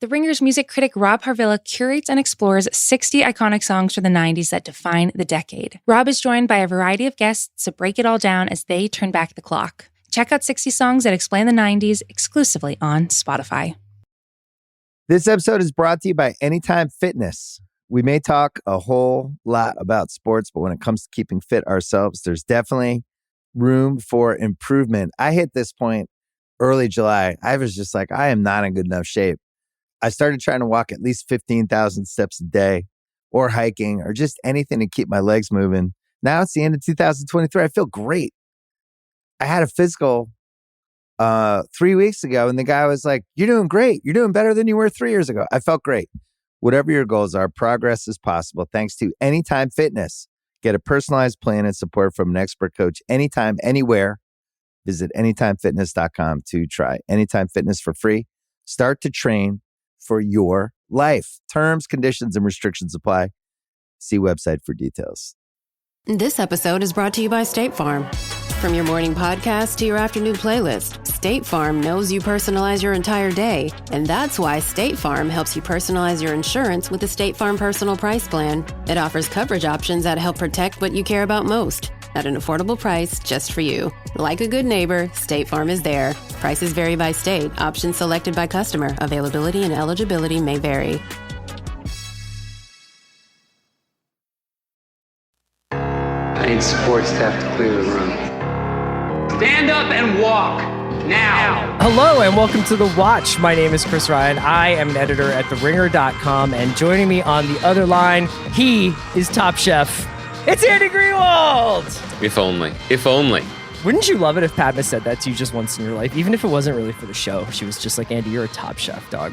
The Ringer's music critic Rob Harvilla curates and explores 60 iconic songs from the 90s that define the decade. Rob is joined by a variety of guests to break it all down as they turn back the clock. Check out 60 Songs That Explain the 90s exclusively on Spotify. This episode is brought to you by Anytime Fitness. We may talk a whole lot about sports, but when it comes to keeping fit ourselves, there's definitely room for improvement. I hit this point early July. I was just like, I am not in good enough shape. I started trying to walk at least 15,000 steps a day or hiking or just anything to keep my legs moving. Now it's the end of 2023. I feel great. I had a physical 3 weeks ago and the guy was like, you're doing great. You're doing better than you were 3 years ago. I felt great. Whatever your goals are, progress is possible thanks to Anytime Fitness. Get a personalized plan and support from an expert coach anytime, anywhere. Visit anytimefitness.com to try Anytime Fitness for free. Start to train for your life. Terms, conditions, and restrictions apply. See website for details. This episode is brought to you by State Farm. From your morning podcast to your afternoon playlist, State Farm knows you personalize your entire day. And that's why State Farm helps you personalize your insurance with the State Farm Personal Price Plan. It offers coverage options that help protect what you care about most at an affordable price just for you. Like a good neighbor, State Farm is there. Prices vary by state. Options selected by customer. Availability and eligibility may vary. I need support staff to clear the room. Stand up and walk now. Hello and welcome to The Watch. My name is Chris Ryan. I am an editor at TheRinger.com, and joining me on the other line, he is Top Chef. It's Andy Greenwald! If only. If only. Wouldn't you love it if Padma said that to you just once in your life? Even if it wasn't really for the show. She was just like, Andy, you're a top chef, dog.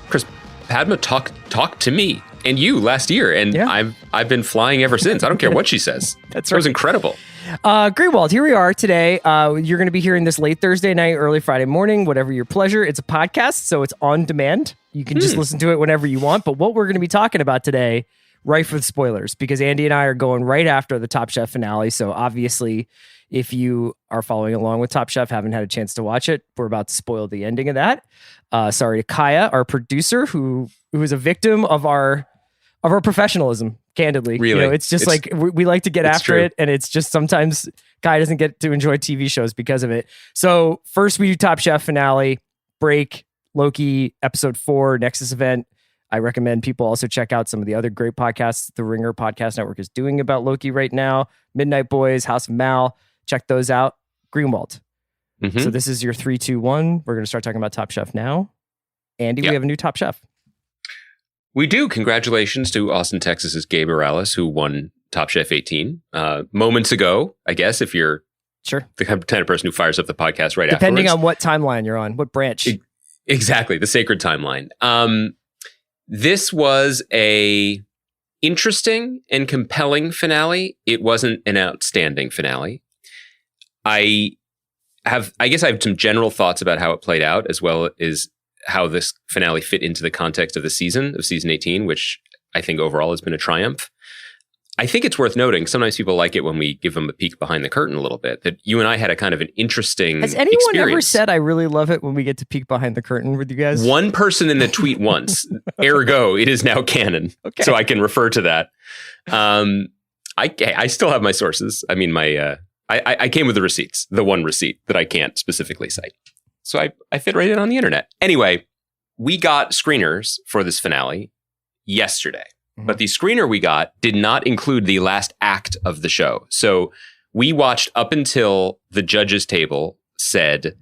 Chris, Padma talked to me and you last year, and yeah. I've been flying ever since. I don't care what she says. That's right. It was incredible. Greenwald, here we are today. You're going to be hearing this late Thursday night, early Friday morning, whatever your pleasure. It's a podcast, so it's on demand. You can just listen to it whenever you want. But what we're going to be talking about today, rife with spoilers, because Andy and I are going right after the Top Chef finale. So obviously, if you are following along with Top Chef, haven't had a chance to watch it, we're about to spoil the ending of that. Sorry to Kaya, our producer, who is a victim of our professionalism, candidly. Really? You know, it's just like we like to get after it, and it's just sometimes Kaya doesn't get to enjoy TV shows because of it. So first we do Top Chef finale, break, Loki, episode 4, Nexus event. I recommend people also check out some of the other great podcasts the Ringer Podcast Network is doing about Loki right now. Midnight Boys, House of Mal. Check those out. Greenwald. Mm-hmm. So this is your 3, 2, 1. We're going to start talking about Top Chef now. Andy, we have a new Top Chef. We do. Congratulations to Austin, Texas's Gabe Morales, who won Top Chef 18 moments ago, I guess, if you're the kind of person who fires up the podcast right Depending afterwards. on what timeline you're on, what branch. Exactly, the sacred timeline. This was a interesting and compelling finale. It wasn't an outstanding finale. I guess I have some general thoughts about how it played out, as well as how this finale fit into the context of the season, of season 18, which I think overall has been a triumph. I think it's worth noting, sometimes people like it when we give them a peek behind the curtain a little bit, that you and I had a kind of an interesting Has anyone experience. ever said, I really love it when we get to peek behind the curtain with you guys? One person in the tweet once. Ergo, it is now canon. Okay. So I can refer to that. I still have my sources. I mean, I came with the receipts, the one receipt that I can't specifically cite. So I fit right in on the internet. Anyway, we got screeners for this finale yesterday. But the screener we got did not include the last act of the show. So we watched up until the judges' table said,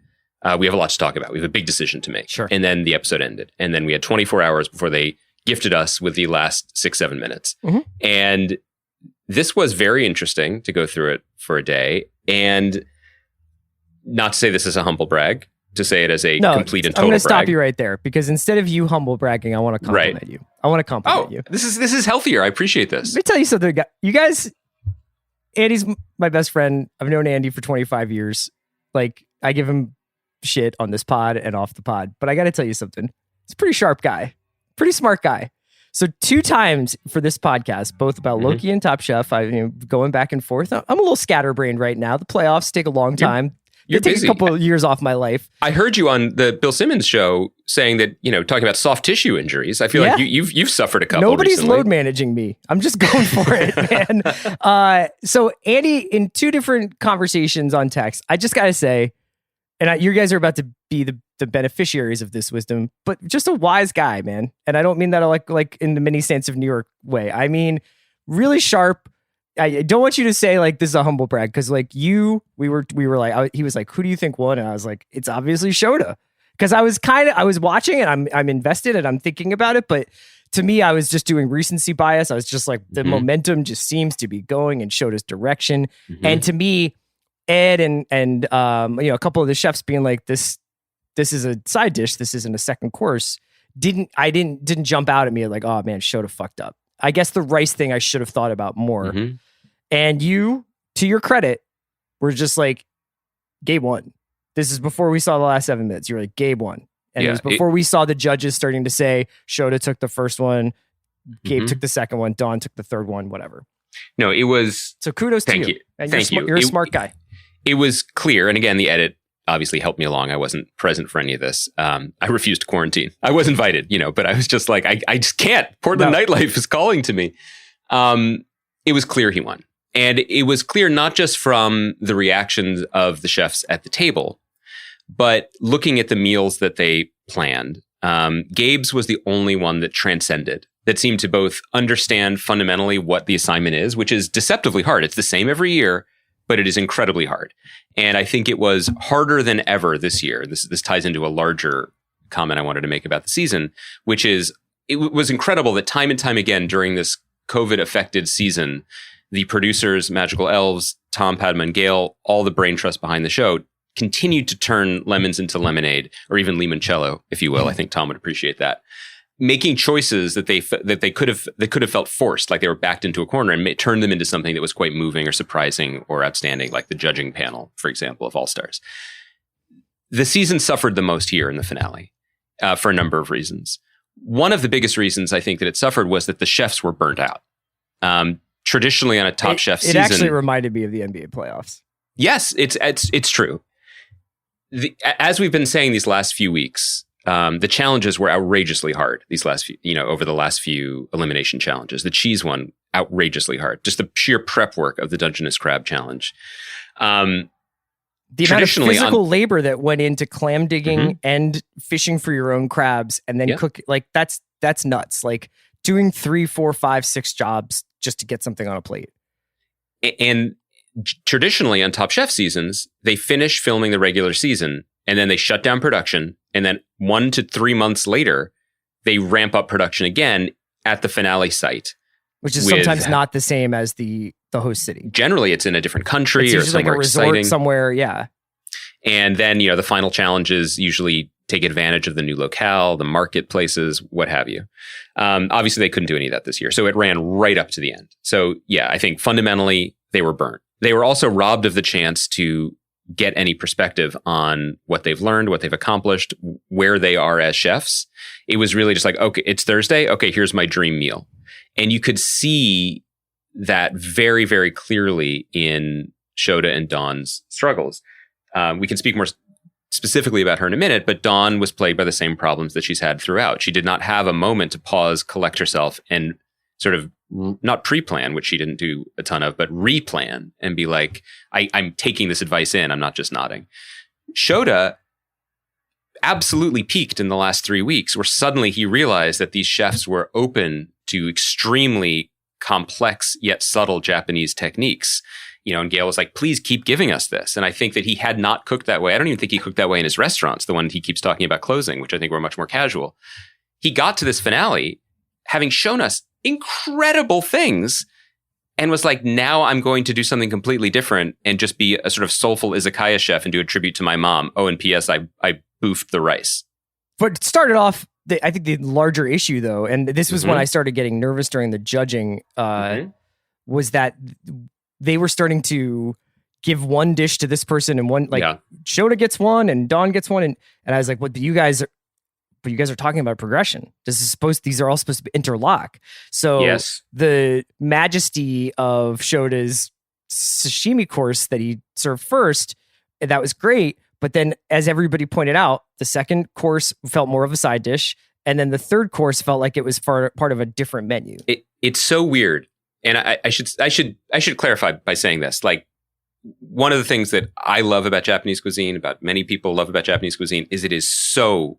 we have a lot to talk about. We have a big decision to make. Sure. And then the episode ended. And then we had 24 hours before they gifted us with the last 6-7 minutes. Mm-hmm. And this was very interesting to go through it for a day. And not to say this is a humble brag, to say it as a complete and total brag. I'm going to stop you right there, because instead of you humble bragging, I want to compliment you. I want to compliment you. This is healthier. I appreciate this. Let me tell you something. You guys, Andy's my best friend. I've known Andy for 25 years. Like, I give him shit on this pod and off the pod, but I got to tell you something. He's a pretty sharp guy, pretty smart guy. So 2 times for this podcast, both about Loki and Top Chef, going back and forth. I'm a little scatterbrained right now. The playoffs take a long time. You're take busy. a couple of years off my life. I heard you on the Bill Simmons show saying that, talking about soft tissue injuries. I feel like you've suffered a couple. Nobody's recently. load managing me. I'm just going for it, man. So Andy, in 2 different conversations on text, I just gotta say, and you guys are about to be the beneficiaries of this wisdom, but just a wise guy, man. And I don't mean that like in the mini Saints of New York way. I mean, really sharp. I don't want you to say like this is a humble brag, because like we were like, he was like, who do you think won? And I was like, it's obviously Shota, because I was watching it. I'm invested and I'm thinking about it, but to me, I was just doing recency bias. I was just like, the momentum just seems to be going in Shota's direction, and to me, Ed and a couple of the chefs being like, this is a side dish, this isn't a second course, didn't jump out at me like, oh man, Shota fucked up. I guess the rice thing I should have thought about more. And you, to your credit, were just like, Gabe won. This is before we saw the last 7 minutes. You were like, Gabe won. And it was before we saw the judges starting to say, Shota took the first one, Gabe took the second one, Dawn took the third one, whatever. No, it was... So kudos to you. And Thank you. You're a smart guy. It was clear. And again, the edit obviously helped me along. I wasn't present for any of this. I refused to quarantine. I was invited, but I was just like, I just can't. Portland nightlife is calling to me. It was clear he won. And it was clear not just from the reactions of the chefs at the table, but looking at the meals that they planned. Gabe's was the only one that transcended, that seemed to both understand fundamentally what the assignment is, which is deceptively hard. It's the same every year, but it is incredibly hard. And I think it was harder than ever this year. This ties into a larger comment I wanted to make about the season, which is it was incredible that time and time again during this COVID-affected season, the producers, Magical Elves, Tom, Padma, and Gail, all the brain trust behind the show, continued to turn lemons into lemonade, or even limoncello, if you will. I think Tom would appreciate that. Making choices that they could have felt forced, like they were backed into a corner, and turned them into something that was quite moving or surprising or outstanding, like the judging panel, for example, of All Stars. The season suffered the most here in the finale for a number of reasons. One of the biggest reasons I think that it suffered was that the chefs were burnt out. Traditionally on a Top Chef season, it actually reminded me of the NBA playoffs. Yes, it's true. As we've been saying these last few weeks, the challenges were outrageously hard. These last few, over the last few elimination challenges, the cheese one outrageously hard. Just the sheer prep work of the Dungeness Crab Challenge. The amount of physical labor that went into clam digging and fishing for your own crabs, and then cook, like that's nuts. Like doing 3, 4, 5, 6 jobs just to get something on a plate. And traditionally on Top Chef seasons, they finish filming the regular season and then they shut down production. And then 1 to 3 months later, they ramp up production again at the finale site. Which is sometimes not the same as the host city. Generally, it's in a different country or somewhere like a resort exciting. Somewhere, yeah. And then, the final challenges usually take advantage of the new locale, the marketplaces, what have you. Obviously, they couldn't do any of that this year. So it ran right up to the end. So yeah, I think fundamentally they were burnt. They were also robbed of the chance to get any perspective on what they've learned, what they've accomplished, where they are as chefs. It was really just like, okay, it's Thursday. Okay, here's my dream meal. And you could see that very, very clearly in Shota and Dawn's struggles. We can speak more specifically about her in a minute, but Dawn was plagued by the same problems that she's had throughout. She did not have a moment to pause, collect herself, and sort of not pre-plan, which she didn't do a ton of, but replan and be like, I'm taking this advice in. I'm not just nodding. Shota absolutely peaked in the last 3 weeks, where suddenly he realized that these chefs were open to extremely complex yet subtle Japanese techniques. And Gail was like, please keep giving us this. And I think that he had not cooked that way. I don't even think he cooked that way in his restaurants, the one he keeps talking about closing, which I think were much more casual. He got to this finale having shown us incredible things and was like, now I'm going to do something completely different and just be a sort of soulful izakaya chef and do a tribute to my mom. Oh, and P.S. I boofed the rice. But it started off, I think the larger issue, though, and this was when I started getting nervous during the judging, was that they were starting to give one dish to this person and one, like Shota gets one and Dawn gets one. And I was like, what do you guys are talking about progression. These are all supposed to interlock. So the majesty of Shota's sashimi course that he served first that was great. But then, as everybody pointed out, the second course felt more of a side dish. And then the third course felt like it was part of a different menu. It's so weird. And I should clarify by saying this. Like, one of the things that I love about Japanese cuisine, about many people love about Japanese cuisine, is it is so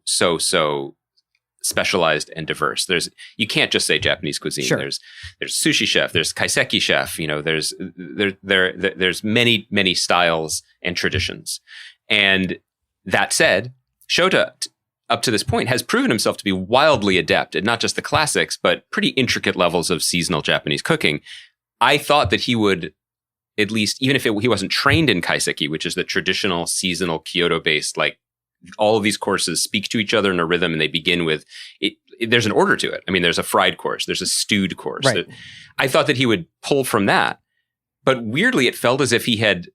specialized and diverse. You can't just say Japanese cuisine. Sure. There's sushi chef, there's kaiseki chef, there's many styles and traditions. And that said, Shota up to this point has proven himself to be wildly adept at not just the classics, but pretty intricate levels of seasonal Japanese cooking. I thought that he would, at least, even if he wasn't trained in kaiseki, which is the traditional seasonal Kyoto-based, like, all of these courses speak to each other in a rhythm, and they begin with it. There's an order to it. I mean, there's a fried course, there's a stewed course. Right. I thought that he would pull from that, but weirdly, it felt as if he had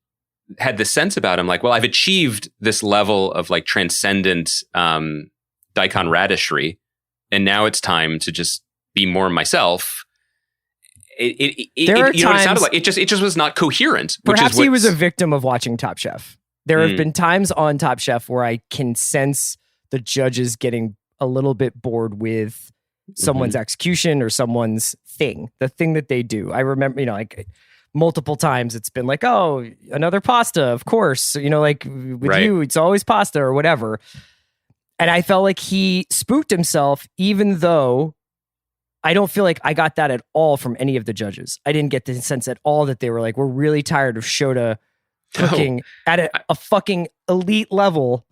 the sense about him, like, well, I've achieved this level of like transcendent daikon radishry, and now it's time to just be more myself. It you know what it sounded like? It just was not coherent. Perhaps he was a victim of watching Top Chef. There have been times on Top Chef where I can sense the judges getting a little bit bored with someone's execution or someone's thing, the thing that they do. I remember, like multiple times it's been like, oh, another pasta, of course. Like with you, it's always pasta or whatever. And I felt like he spooked himself, even though I don't feel like I got that at all from any of the judges. I didn't get the sense at all that they were like, we're really tired of Shota cooking at a fucking elite level,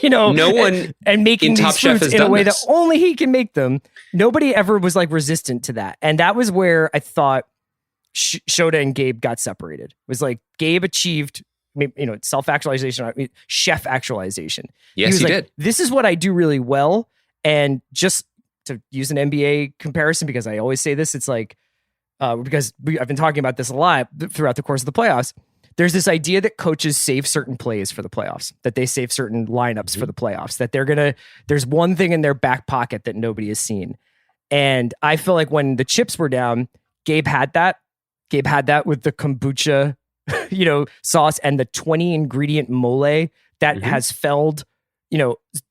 no one and making these foods in a way that only he can make them. Nobody ever was like resistant to that. And that was where I thought Shota and Gabe got separated. It was like Gabe achieved, self-actualization, chef actualization. Yes, he did. This is what I do really well. And just to use an NBA comparison, because I always say this, it's like, because I've been talking about this a lot throughout the course of the playoffs. There's this idea that coaches save certain plays for the playoffs, that they save certain lineups for the playoffs, that there's one thing in their back pocket that nobody has seen. And I feel like when the chips were down, Gabe had that with the kombucha, sauce and the 20 ingredient mole that has felled,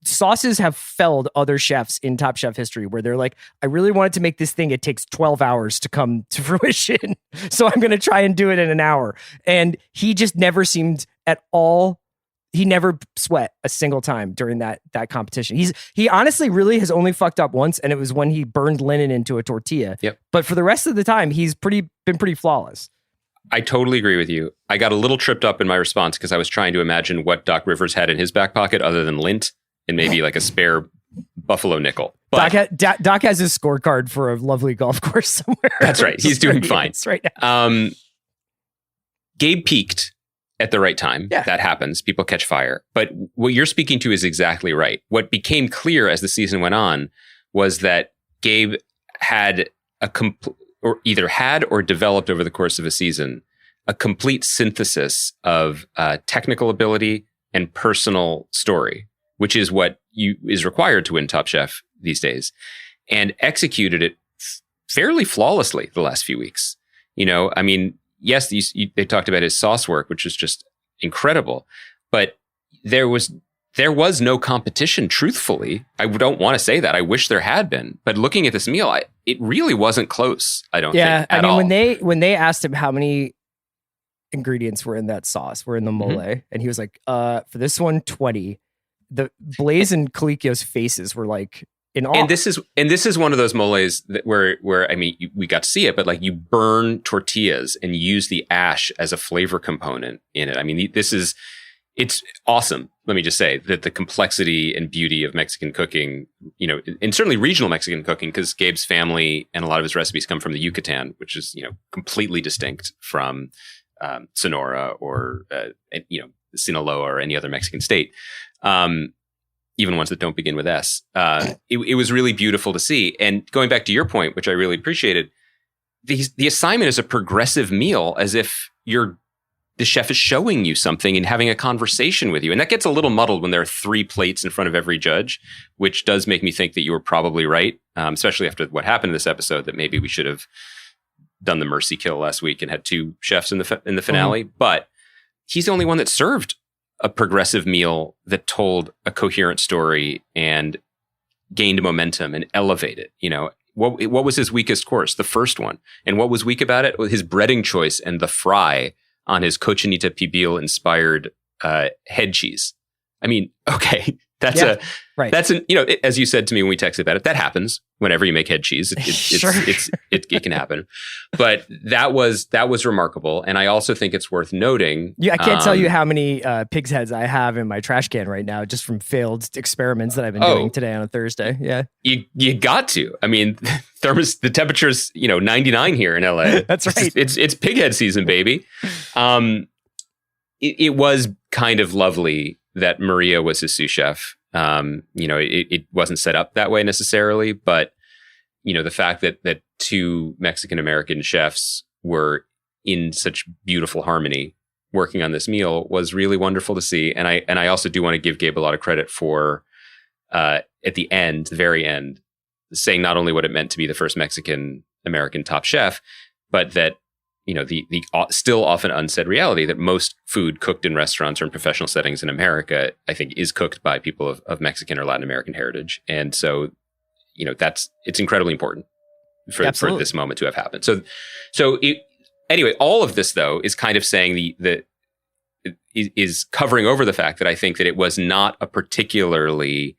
sauces have felled other chefs in Top Chef history where they're like, I really wanted to make this thing. It takes 12 hours to come to fruition. So I'm going to try and do it in an hour. And he just never seemed at all. He never sweat a single time during that competition. He honestly really has only fucked up once. And it was when he burned linen into a tortilla. Yep. But for the rest of the time, he's been pretty flawless. I totally agree with you. I got a little tripped up in my response because I was trying to imagine what Doc Rivers had in his back pocket other than lint and maybe like a spare buffalo nickel. But Doc has his scorecard for a lovely golf course somewhere. That's right. He's doing fine right now. Gabe peaked at the right time. Yeah. That happens. People catch fire. But what you're speaking to is exactly right. What became clear as the season went on was that Gabe had or developed over the course of a season a complete synthesis of technical ability and personal story, which is what is required to win Top Chef these days, and executed it fairly flawlessly the last few weeks. I mean, yes, they talked about his sauce work, which was just incredible, but there was no competition, truthfully. I don't want to say that. I wish there had been. But looking at this meal, it really wasn't close, I don't think, at all. When they asked him how many ingredients were in that sauce, were in the mole, and he was like, for this one, 20. The Blaze and Colicchio's faces were like in awe. And this is one of those moles that where I mean, we got to see it, but like you burn tortillas and use the ash as a flavor component in it. I mean, it's awesome. Let me just say that the complexity and beauty of Mexican cooking, and certainly regional Mexican cooking, because Gabe's family and a lot of his recipes come from the Yucatan, which is, completely distinct from Sonora or, Sinaloa or any other Mexican state, even ones that don't begin with S. It was really beautiful to see. And going back to your point, which I really appreciated, the assignment is a progressive meal, as if the chef is showing you something and having a conversation with you. And that gets a little muddled when there are 3 plates in front of every judge, which does make me think that you were probably right, especially after what happened in this episode, that maybe we should have done the mercy kill last week and had 2 chefs in the finale. But he's the only one that served a progressive meal that told a coherent story and gained momentum and elevated. You know, what was his weakest course? The first one. And what was weak about it? His breading choice and the fry on his cochinita pibil inspired head cheese. I mean, okay, that's as you said to me when we texted about it, that happens whenever you make head cheese. It can happen. But that was remarkable. And I also think it's worth noting. Yeah, I can't tell you how many pig's heads I have in my trash can right now, just from failed experiments that I've been doing today on a Thursday. Yeah. You got to. I mean, the temperature's, 99 here in LA. That's right. It's pig head season, baby. It was kind of lovely that Maria was his sous chef. It wasn't set up that way necessarily, but the fact that two Mexican-American chefs were in such beautiful harmony working on this meal was really wonderful to see. And I also do want to give Gabe a lot of credit for, at the very end, saying not only what it meant to be the first Mexican-American top chef, but that, the still often unsaid reality that most food cooked in restaurants or in professional settings in America, I think, is cooked by people of Mexican or Latin American heritage. And so, it's incredibly important for this moment to have happened. Anyway, all of this though is kind of saying is covering over the fact that I think that it was not a particularly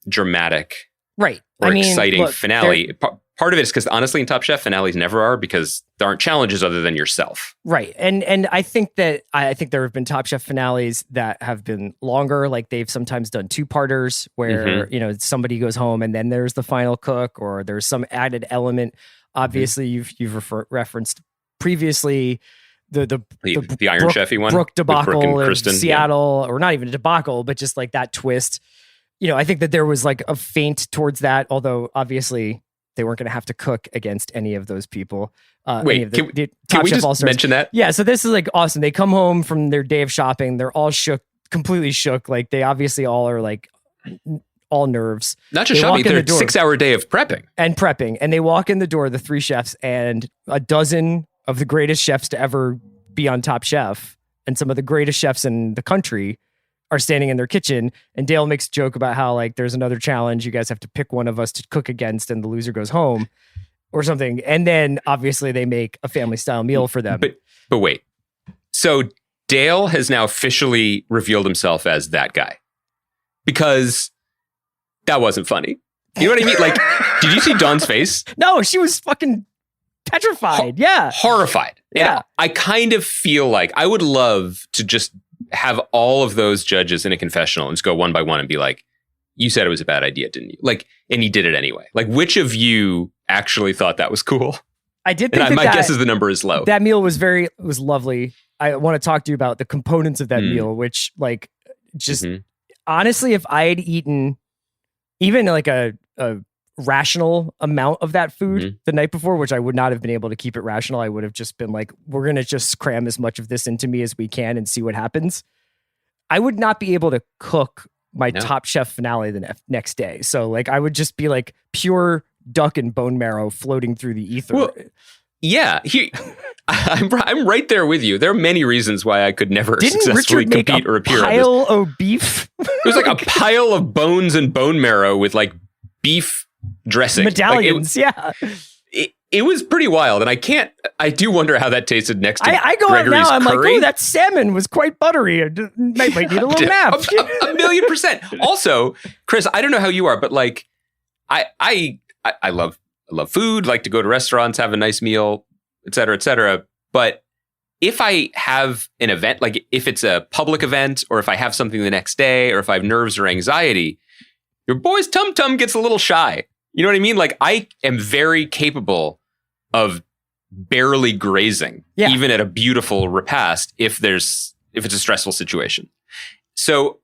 dramatic, right, or exciting finale. Part of it is because honestly, in Top Chef, finales never are, because there aren't challenges other than yourself. Right. And I think there have been Top Chef finales that have been longer. Like they've sometimes done 2-parters where, somebody goes home and then there's the final cook, or there's some added element. Obviously, you've referenced previously the Iron Chef-y one, Brooke debacle in Kristen, Seattle, or not even a debacle, but just like that twist. I think that there was like a feint towards that, although obviously they weren't going to have to cook against any of those people. Can we just mention that? Yeah, so this is like awesome. They come home from their day of shopping. They're all shook, completely shook. Like they obviously all are like all nerves. Not just shopping, they're a 6-hour day of prepping. And they walk in the door, the 3 chefs, and a dozen of the greatest chefs to ever be on Top Chef, and some of the greatest chefs in the country are standing in their kitchen. And Dale makes a joke about how like there's another challenge, you guys have to pick one of us to cook against and the loser goes home or something. And then obviously they make a family style meal for them. But wait. So Dale has now officially revealed himself as that guy, because that wasn't funny. You know what I mean? Like, did you see Dawn's face? No, she was fucking petrified. Horrified. Yeah. And I kind of feel like I would love to just have all of those judges in a confessional and just go one by one and be like, you said it was a bad idea, didn't you? Like, and he did it anyway. Like, which of you actually thought that was cool? I did think my guess is the number is low. That meal was lovely. I want to talk to you about the components of that meal, which like just honestly, if I had eaten even like a rational amount of that food the night before, which I would not have been able to keep it rational, I would have just been like, we're going to just cram as much of this into me as we can and see what happens. I would not be able to cook my Top Chef finale the next day. So like, I would just be like pure duck and bone marrow floating through the ether. Well, yeah, I'm right there with you. There are many reasons why I could never successfully compete or appear. Pile of beef. It was like a pile of bones and bone marrow with like beef dressing, medallions. It was pretty wild, and I do wonder how that tasted next to I go Gregory's out now, I'm curry. like, oh, that salmon was quite buttery. I might need a little nap. a 1,000,000%. Also, Chris, I don't know how you are, but like, I love food, like to go to restaurants, have a nice meal, et cetera, et cetera. But if I have an event, like if it's a public event, or if I have something the next day, or if I have nerves or anxiety, your boy's tum-tum gets a little shy. You know what I mean? Like, I am very capable of barely grazing, even at a beautiful repast, if it's a stressful situation. So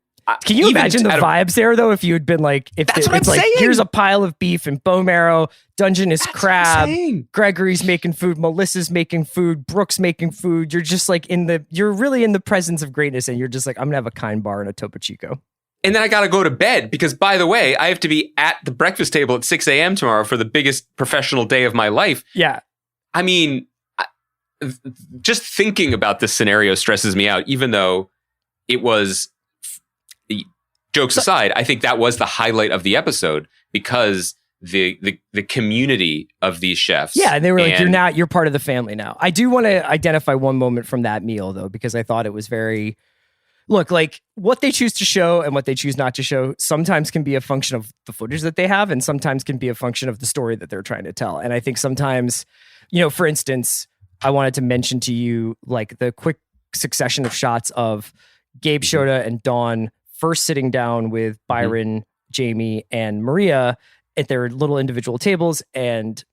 can you imagine the vibes there, though, if you had been like, that's what I'm saying. Here's a pile of beef and bone marrow, Dungeon is crab, Gregory's making food, Melissa's making food, Brooke's making food. You're just like you're really in the presence of greatness, and you're just like, I'm gonna have a Kind Bar and a Topo Chico. And then I got to go to bed because, by the way, I have to be at the breakfast table at 6 a.m. tomorrow for the biggest professional day of my life. Yeah. I mean, just thinking about this scenario stresses me out, even though it was, jokes aside, I think that was the highlight of the episode because the community of these chefs. Yeah, and they were like, you're part of the family now. I do want to identify one moment from that meal, though, because I thought it was very, look, like what they choose to show and what they choose not to show sometimes can be a function of the footage that they have and sometimes can be a function of the story that they're trying to tell. And I think sometimes, for instance, I wanted to mention to you like the quick succession of shots of Gabe, Shota, and Dawn first sitting down with Byron, Jamie, and Maria at their little individual tables, and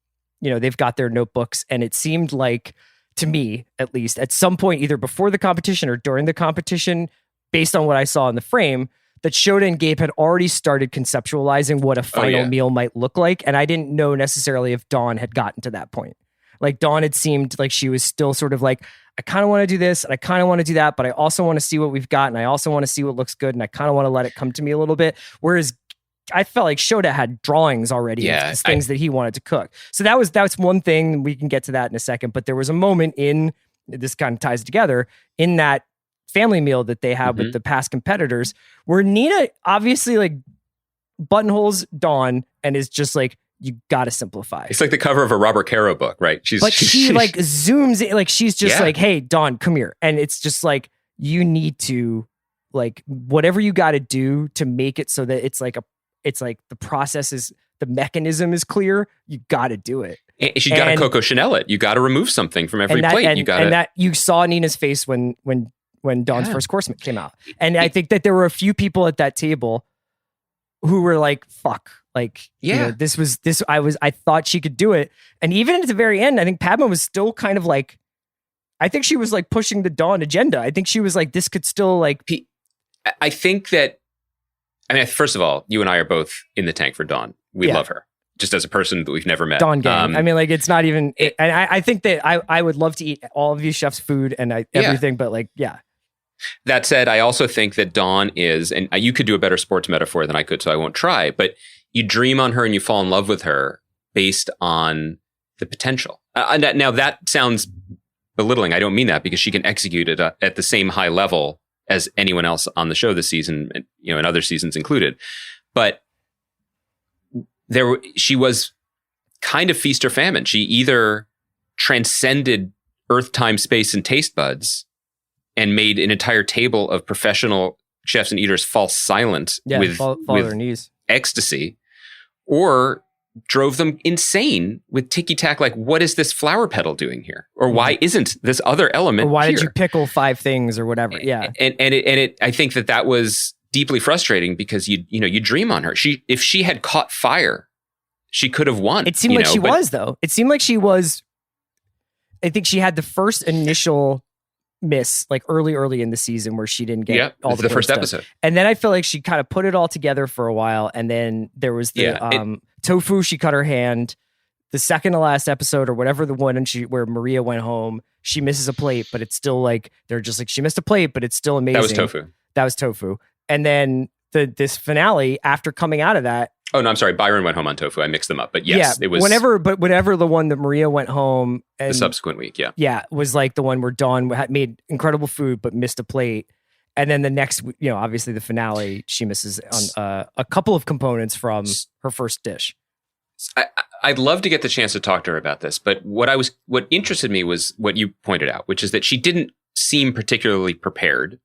they've got their notebooks, and it seemed like, to me at least, at some point either before the competition or during the competition, based on what I saw in the frame, that Shota and Gabe had already started conceptualizing what a final meal might look like, and I didn't know necessarily if Dawn had gotten to that point. Like Dawn had seemed like she was still sort of like, I kind of want to do this and I kind of want to do that, but I also want to see what we've got and I also want to see what looks good and I kind of want to let it come to me a little bit. Whereas I felt like Shota had drawings already of things that he wanted to cook. So that's one thing. We can get to that in a second. But there was a moment in, this kind of ties together, in that family meal that they have with the past competitors where Nina obviously like buttonholes Dawn and is just like, you got to simplify. It's like the cover of a Robert Caro book, right? She like zooms in, like she's just like, hey, Dawn, come here. And it's just like, you need to like, whatever you got to do to make it so that it's like the process is, the mechanism is clear. You got to do it. And you got to Coco Chanel it. You got to remove something from every plate. And that you saw Nina's face when Dawn's first course came out. And I think that there were a few people at that table who were like, fuck. Like, I thought she could do it. And even at the very end, I think Padma was still kind of like, I think she was like pushing the Dawn agenda. I think she was like, this could still like. I think that, first of all, you and I are both in the tank for Dawn. We love her. Just as a person that we've never met. Dawn gang. It's not even, and I think that I would love to eat all of these chefs' food and everything, but like, yeah. That said, I also think that Dawn is, and you could do a better sports metaphor than I could, so I won't try, but you dream on her and you fall in love with her based on the potential. Now that sounds belittling. I don't mean that because she can execute it at the same high level as anyone else on the show this season, and other seasons included. But she was kind of feast or famine. She either transcended earth, time, space, and taste buds and made an entire table of professional chefs and eaters fall silent with their knees. Ecstasy, or drove them insane with ticky-tack, like, what is this flower petal doing here? Or why isn't this other element or why here? Did you pickle 5 things or whatever? Yeah. And I think that was deeply frustrating because you dream on her. If she had caught fire, she could have won. It seemed like she was, though. It seemed like she was. I think she had the first initial miss, like early in the season, where she didn't get all the first stuff. episode. And then I feel like she kind of put it all together for a while. And then there was the tofu. She cut her hand. The second to last episode, or whatever, the one where Maria went home, she misses a plate, but it's still like, they're just like, she missed a plate, but it's still amazing. That was tofu. And then this finale, after coming out of that. Oh, no, I'm sorry. Byron went home on tofu. I mixed them up. But yes, it was. Whenever the one that Maria went home. And, the subsequent week, yeah. Yeah, was like the one where Dawn had made incredible food, but missed a plate. And then the next, obviously the finale, she misses on a couple of components from her first dish. I'd love to get the chance to talk to her about this. But what interested me was what you pointed out, which is that she didn't seem particularly prepared.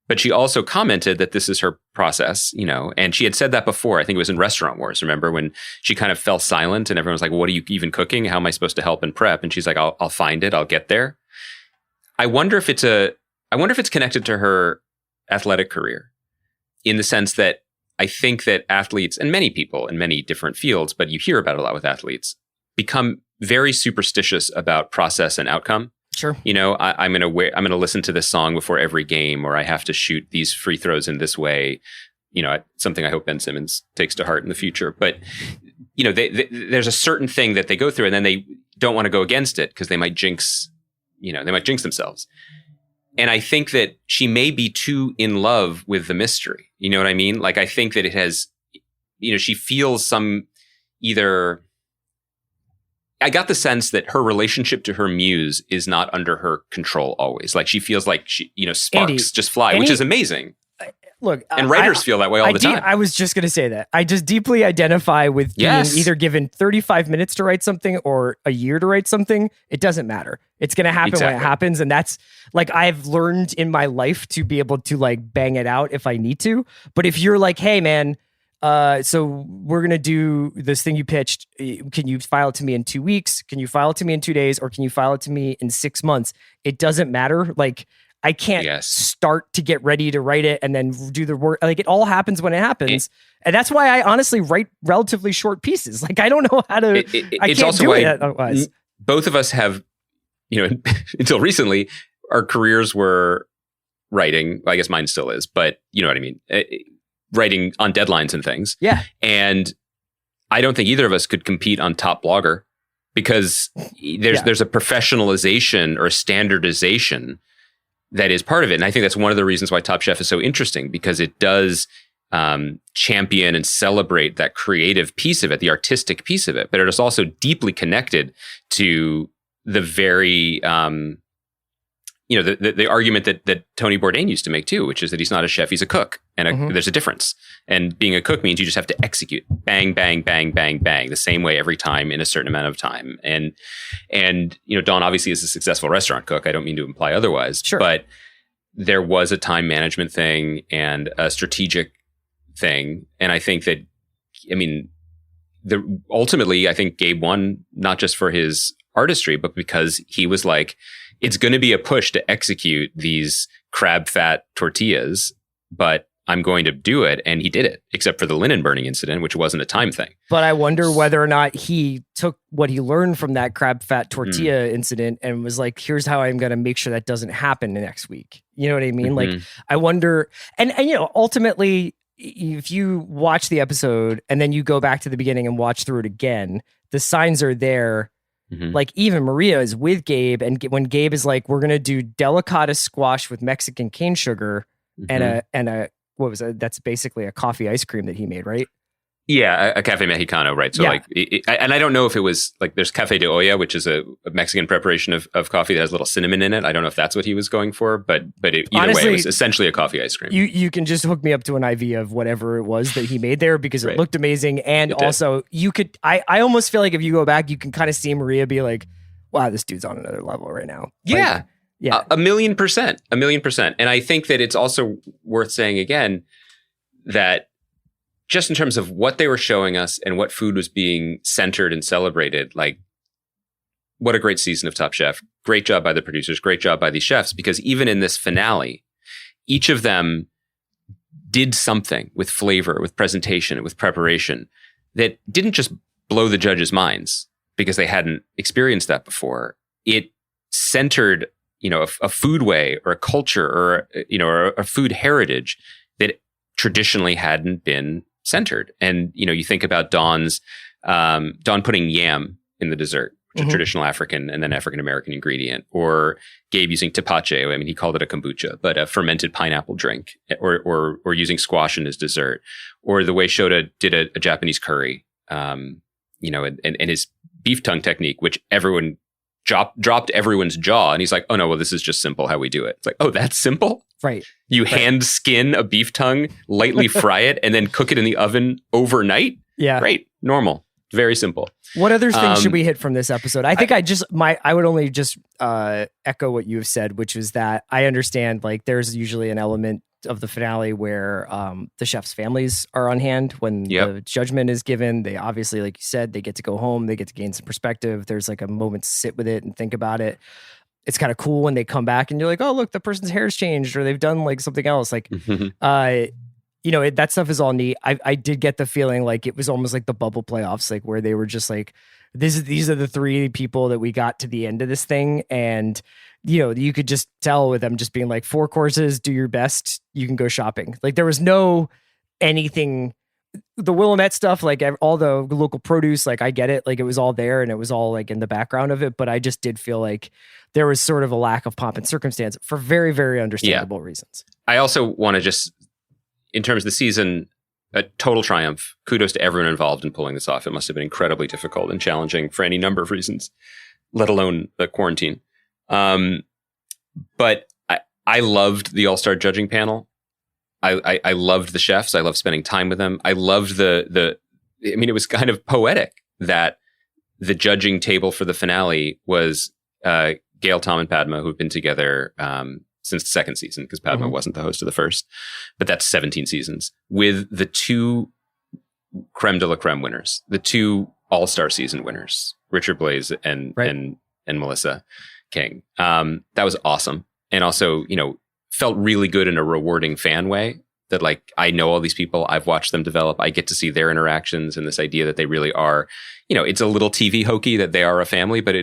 But she also commented that this is her process, and she had said that before. I think it was in Restaurant Wars. Remember when she kind of fell silent and everyone was like, what are you even cooking? How am I supposed to help and prep? And she's like, I'll find it. I'll get there. I wonder if it's connected to her athletic career, in the sense that I think that athletes, and many people in many different fields, but you hear about it a lot with athletes, become very superstitious about process and outcome. Sure. I'm going to listen to this song before every game, or I have to shoot these free throws in this way. Something I hope Ben Simmons takes to heart in the future. But, there's a certain thing that they go through, and then they don't want to go against it because they might jinx themselves. And I think that she may be too in love with the mystery. You know what I mean? Like, I think that it has, she feels some either I got the sense that her relationship to her muse is not under her control always. Like she feels like she, sparks Andy, just fly, which is amazing. Look, and writers feel that way all the time. I was just going to say that. I just deeply identify with being either given 35 minutes to write something or a year to write something. It doesn't matter. It's going to happen when it happens. And that's like, I've learned in my life to be able to like bang it out if I need to. But if you're like, hey man, so we're going to do this thing you pitched. Can you file it to me in 2 weeks? Can you file it to me in 2 days? Or can you file it to me in 6 months? It doesn't matter. Like, I can't start to get ready to write it and then do the work. Like it all happens when it happens. And that's why I honestly write relatively short pieces. Like I don't know how to, I it's can't also do why it otherwise. Both of us have, until recently, our careers were writing. I guess mine still is, but you know what I mean? Writing on deadlines and things. Yeah. And I don't think either of us could compete on Top Blogger because there's a professionalization or a standardization that is part of it. And I think that's one of the reasons why Top Chef is so interesting, because it does champion and celebrate that creative piece of it, the artistic piece of it, but it is also deeply connected to the very, the argument that Tony Bourdain used to make too, which is that he's not a chef, he's a cook. And there's a difference. And being a cook means you just have to execute bang, bang, bang, bang, bang, the same way every time in a certain amount of time. And Dawn obviously is a successful restaurant cook. I don't mean to imply otherwise, but there was a time management thing and a strategic thing. And I think that, ultimately, I think Gabe won not just for his artistry, but because he was like, it's going to be a push to execute these crab fat tortillas, but I'm going to do it. And he did it, except for the linen burning incident, which wasn't a time thing. But I wonder whether or not he took what he learned from that crab fat tortilla incident and was like, here's how I'm going to make sure that doesn't happen the next week. You know what I mean? Like, I wonder, and ultimately, if you watch the episode and then you go back to the beginning and watch through it again, the signs are there. Like even Maria is with Gabe, and when Gabe is like, we're going to do delicata squash with Mexican cane sugar and a what was it? That's basically a coffee ice cream that he made, right? Yeah, a Cafe Mexicano, right? So and I don't know if it was like, there's Cafe de Olla, which is a Mexican preparation of coffee that has a little cinnamon in it. I don't know if that's what he was going for, but either way, it was essentially a coffee ice cream. You can just hook me up to an IV of whatever it was that he made there, because it looked amazing. And also you could, I almost feel like if you go back, you can kind of see Maria be like, wow, this dude's on another level right now. Yeah. Like, 1,000,000%. And I think that it's also worth saying again that just in terms of what they were showing us and what food was being centered and celebrated, like, what a great season of Top Chef. Great job by the producers. Great job by these chefs, because even in this finale, each of them did something with flavor, with presentation, and with preparation that didn't just blow the judges' minds because they hadn't experienced that before. It centered, a food way or a culture or a food heritage that traditionally hadn't been centered. And, you think about Dawn putting yam in the dessert, which is a traditional African and then African-American ingredient, or Gabe using tepache. I mean, he called it a kombucha, but a fermented pineapple drink, or using squash in his dessert, or the way Shota did a Japanese curry, and his beef tongue technique, which everyone dropped everyone's jaw. And he's like, oh no, well, this is just simple how we do it. It's like, oh, that's simple? Right. You hand skin a beef tongue, lightly fry it, and then cook it in the oven overnight? Yeah. Great. Normal. Very simple. What other things should we hit from this episode? I think I would only just echo what you've said, which is that I understand, like, there's usually an element of the finale where the chefs' families are on hand when the judgment is given. They obviously, like you said, they get to go home, they get to gain some perspective. There's like a moment to sit with it and think about it. It's kind of cool when they come back and you're like, oh, look, the person's hair's changed, or they've done like something else. Like, that stuff is all neat. I did get the feeling like it was almost like the bubble playoffs, like where they were just like, these are the three people that we got to the end of this thing. And, you could just tell with them just being like, 4 courses, do your best, you can go shopping. Like there was no anything, the Willamette stuff, like all the local produce, like I get it. Like it was all there and it was all like in the background of it. But I just did feel like there was sort of a lack of pomp and circumstance for very, very understandable reasons. I also want to just, in terms of the season, a total triumph. Kudos to everyone involved in pulling this off. It must have been incredibly difficult and challenging for any number of reasons, let alone the quarantine. But I loved the all-star judging panel. I loved the chefs. I loved spending time with them. I loved it was kind of poetic that the judging table for the finale was Gail, Tom, and Padma, who've been together since the second season, because Padma wasn't the host of the first, but that's 17 seasons, with the two creme de la creme winners, the two all-star season winners, Richard Blaze and Melissa King. That was awesome. And also, felt really good in a rewarding fan way that, like, I know all these people, I've watched them develop. I get to see their interactions and this idea that they really are, it's a little TV hokey that they are a family, but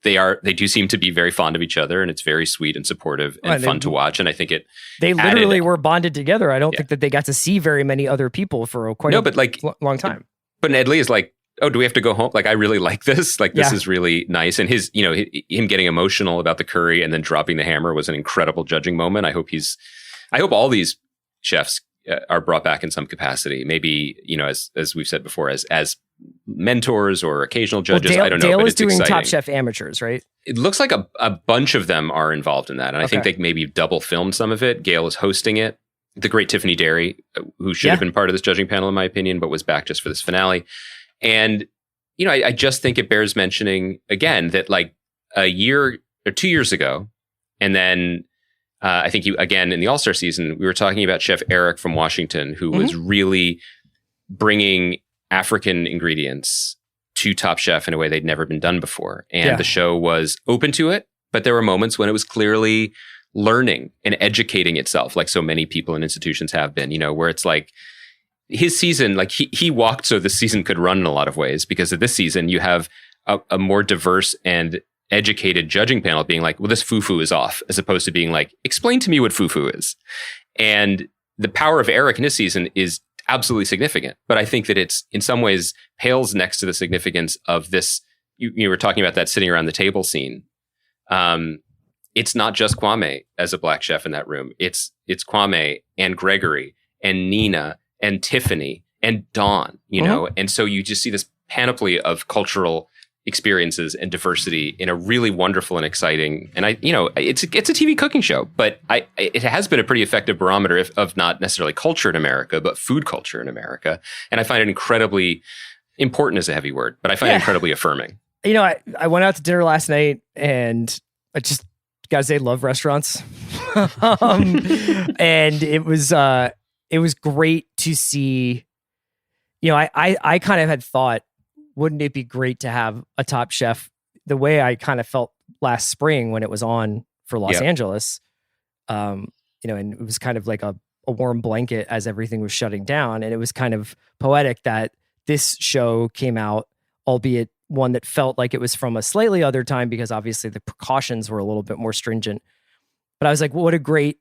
they do seem to be very fond of each other, and it's very sweet and supportive and fun to watch. And I think they literally were bonded together. I don't think that they got to see very many other people for a long time. But Ned Lee is like, oh, do we have to go home? Like, I really like this. Like, this is really nice. And his, him getting emotional about the curry and then dropping the hammer was an incredible judging moment. I hope all these chefs are brought back in some capacity. Maybe, as we've said before, as mentors or occasional judges. I don't know. Dale but is it's doing exciting. Top Chef Amateurs, right? It looks like a bunch of them are involved in that. And I think they maybe double filmed some of it. Gail is hosting it. The great Tiffany Derry, who should have been part of this judging panel, in my opinion, but was back just for this finale. And, I just think it bears mentioning again that, like, a year or 2 years ago, and then I think in the All-Star season, we were talking about Chef Eric from Washington, who was really bringing African ingredients to Top Chef in a way they'd never been done before. And the show was open to it, but there were moments when it was clearly learning and educating itself, like so many people and institutions have been, where it's like his season, like he walked so this season could run in a lot of ways, because of this season, you have a more diverse and educated judging panel being like, well, this fufu is off, as opposed to being like, explain to me what fufu is. And the power of Eric in his season is absolutely significant. But I think that it's in some ways pales next to the significance of this. You were talking about that sitting around the table scene. It's not just Kwame as a black chef in that room. It's Kwame and Gregory and Nina and Tiffany and Dawn, and so you just see this panoply of cultural experiences and diversity in a really wonderful and exciting, and it's a TV cooking show, but it has been a pretty effective barometer of not necessarily culture in America, but food culture in America. And I find it incredibly important, is a heavy word, but I find it incredibly affirming. I went out to dinner last night, and I just gotta say, love restaurants. And it was great to see, I kind of had thought, wouldn't it be great to have a Top Chef the way I kind of felt last spring when it was on for Los Angeles? And it was kind of like a warm blanket as everything was shutting down. And it was kind of poetic that this show came out, albeit one that felt like it was from a slightly other time, because obviously the precautions were a little bit more stringent. But I was like, what a great,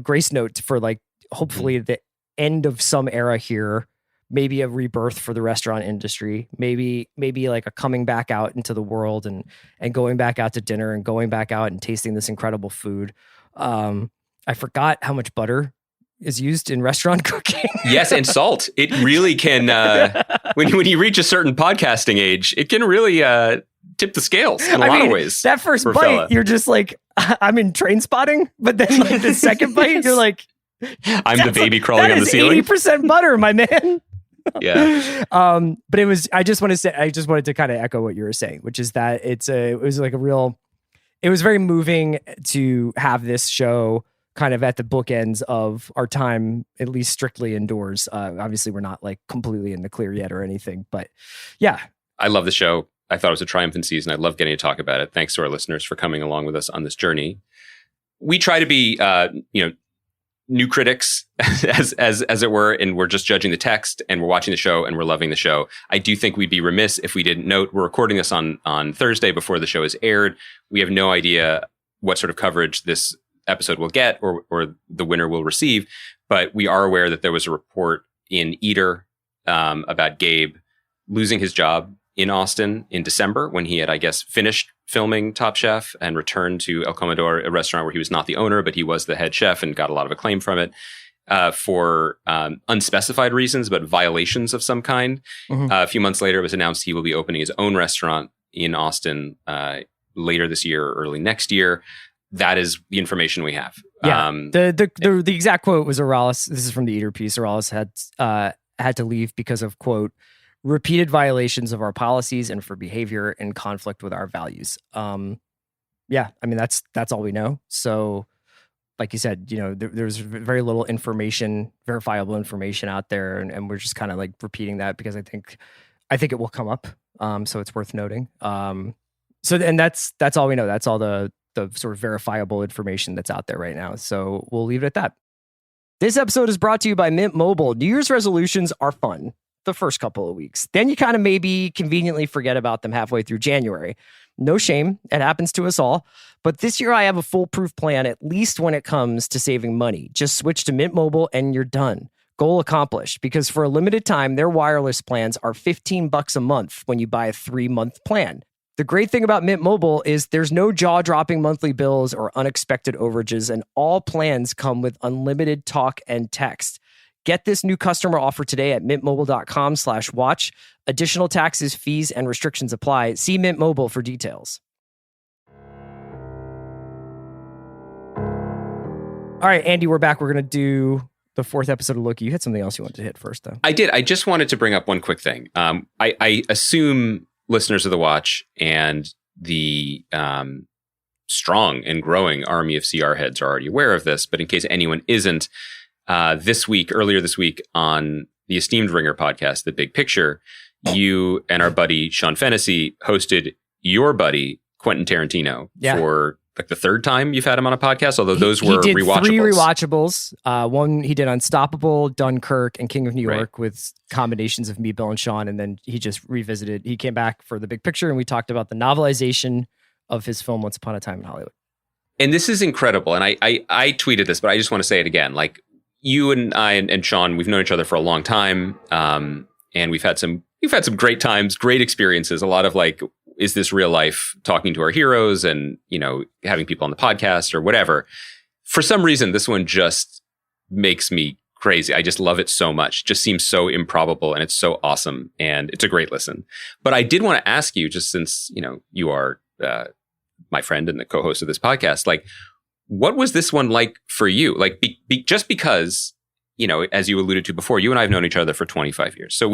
grace note for, like, hopefully the end of some era here, maybe a rebirth for the restaurant industry, maybe like a coming back out into the world and going back out to dinner and going back out and tasting this incredible food. I forgot how much butter is used in restaurant cooking. Yes, and salt. It really can, when you reach a certain podcasting age, it can really tip the scales in a lot of ways. That first bite, you're just like, I'm in Train Spotting, but then like the second bite, you're like, I'm the baby crawling on the ceiling. 80% butter, my man. Yeah. But I just wanted to kind of echo what you were saying, which is that it was very moving to have this show kind of at the bookends of our time, at least strictly indoors. Obviously we're not like completely in the clear yet or anything, but yeah. I love the show. I thought it was a triumphant season. I love getting to talk about it. Thanks to our listeners for coming along with us on this journey. We try to be, new critics, as it were, and we're just judging the text, and we're watching the show, and we're loving the show. I do think we'd be remiss if we didn't note we're recording this on Thursday before the show is aired. We have no idea what sort of coverage this episode will get or the winner will receive, but we are aware that there was a report in Eater about Gabe losing his job in Austin in December when he had, I guess, finished filming Top Chef and returned to El Comedor, a restaurant where he was not the owner, but he was the head chef and got a lot of acclaim from it. for unspecified reasons, but violations of some kind. A few months later, it was announced he will be opening his own restaurant in Austin later this year or early next year. That is the information we have. Yeah. The exact quote was Orales. This is from the Eater piece. Orales had to leave because of, quote, repeated violations of our policies and for behavior in conflict with our values. Yeah, I mean, that's all we know. So, like you said, there's very little information, verifiable information out there, and we're just kind of like repeating that because I think it will come up. So it's worth noting. And that's all we know. That's all the sort of verifiable information that's out there right now. So we'll leave it at that. This episode is brought to you by Mint Mobile. New Year's resolutions are fun the first couple of weeks. Then you kind of maybe conveniently forget about them halfway through January. No shame. It happens to us all. But this year I have a foolproof plan, at least when it comes to saving money. Just switch to Mint Mobile and you're done. Goal accomplished, because for a limited time, their wireless plans are $15 a month when you buy a 3-month plan. The great thing about Mint Mobile is there's no jaw-dropping monthly bills or unexpected overages, and all plans come with unlimited talk and text. Get this new customer offer today at mintmobile.com/watch. Additional taxes, fees, and restrictions apply. See Mint Mobile for details. All right, Andy, we're back. We're going to do the 4th episode of Loki. You had something else you wanted to hit first, though. I did. I just wanted to bring up one quick thing. I assume listeners of The Watch and the strong and growing army of CR heads are already aware of this, but in case anyone isn't, earlier this week on the esteemed Ringer podcast, The Big Picture, you and our buddy Sean Fennessy hosted your buddy Quentin Tarantino for like the 3rd time you've had him on a podcast, although those were he did rewatchables. 3 rewatchables. One he did Unstoppable, Dunkirk, and King of New York with combinations of me, Bill, and Sean. And then he just revisited. He came back for The Big Picture, and we talked about the novelization of his film Once Upon a Time in Hollywood. And this is incredible. And I tweeted this, but I just want to say it again. Like, you and I and Sean, we've known each other for a long time, and we've had some great times, great experiences. A lot of like, is this real life? Talking to our heroes, and having people on the podcast or whatever. For some reason, this one just makes me crazy. I just love it so much. Just seems so improbable, and it's so awesome, and it's a great listen. But I did want to ask you, just since you are my friend and the co-host of this podcast, like, what was this one like for you? Like, just because, as you alluded to before, you and I have known each other for 25 years. So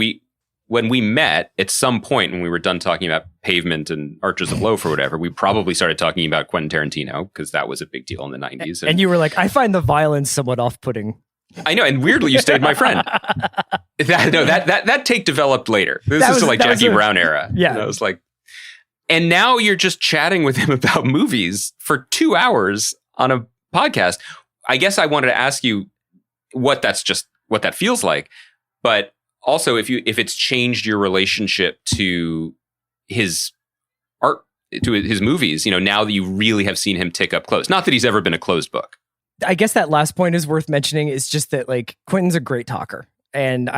when we met at some point, when we were done talking about Pavement and Archers of Loaf or whatever, we probably started talking about Quentin Tarantino, because that was a big deal in the 90s. And you were like, I find the violence somewhat off-putting. I know, and weirdly, you stayed my friend. That take developed later. This is like Jackie Brown era. Yeah. And I was like, and now you're just chatting with him about movies for 2 hours on a podcast. I guess I wanted to ask you what that feels like, but also if it's changed your relationship to his art, to his movies, now that you really have seen him tick up close. Not that he's ever been a closed book. I guess that last point is worth mentioning. Is just that, like, Quentin's a great talker, and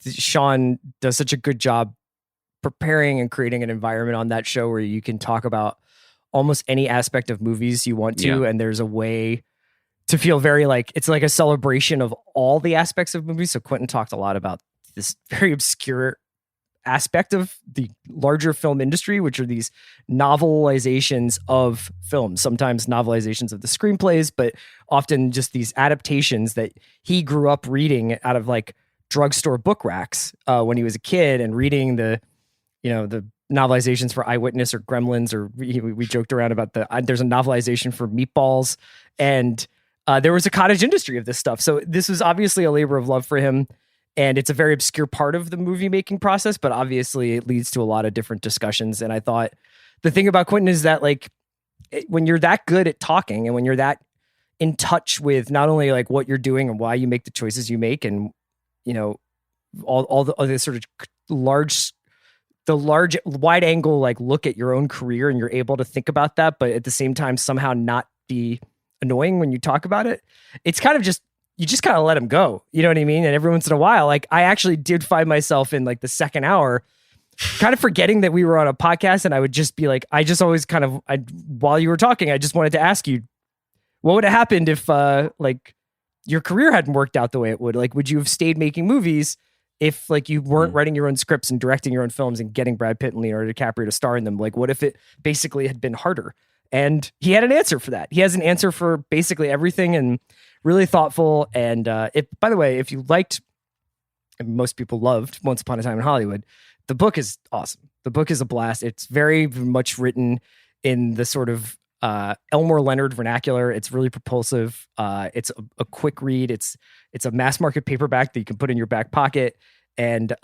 Sean does such a good job preparing and creating an environment on that show where you can talk about almost any aspect of movies you want to, and there's a way to feel very like it's like a celebration of all the aspects of movies. So Quentin talked a lot about this very obscure aspect of the larger film industry, which are these novelizations of films, sometimes novelizations of the screenplays, but often just these adaptations that he grew up reading out of like drugstore book racks when he was a kid, and reading the novelizations for Eyewitness or Gremlins, or we joked around about there's a novelization for Meatballs, and there was a cottage industry of this stuff. So this was obviously a labor of love for him, and it's a very obscure part of the movie making process, but obviously it leads to a lot of different discussions. And I thought the thing about Quentin is that, like, when you're that good at talking, and when you're that in touch with not only like what you're doing and why you make the choices you make, and all the other sort of large wide angle, like, look at your own career, and you're able to think about that, but at the same time somehow not be annoying when you talk about it. It's kind of just, you just kind of let him go. You know what I mean? And every once in a while, like, I actually did find myself in like the second hour kind of forgetting that we were on a podcast, and I would just be like, I just always kind of, while you were talking, I just wanted to ask you, what would have happened if like your career hadn't worked out the way it would. Like, would you have stayed making movies if like you weren't writing your own scripts and directing your own films and getting Brad Pitt and Leonardo DiCaprio to star in them? Like, what if it basically had been harder? And he had an answer for that. He has an answer for basically everything, and really thoughtful. And by the way, if you liked, and most people loved Once Upon a Time in Hollywood, the book is awesome. The book is a blast. It's very much written in the sort of Elmore Leonard vernacular. It's really propulsive. It's a quick read. It's a mass market paperback that you can put in your back pocket. And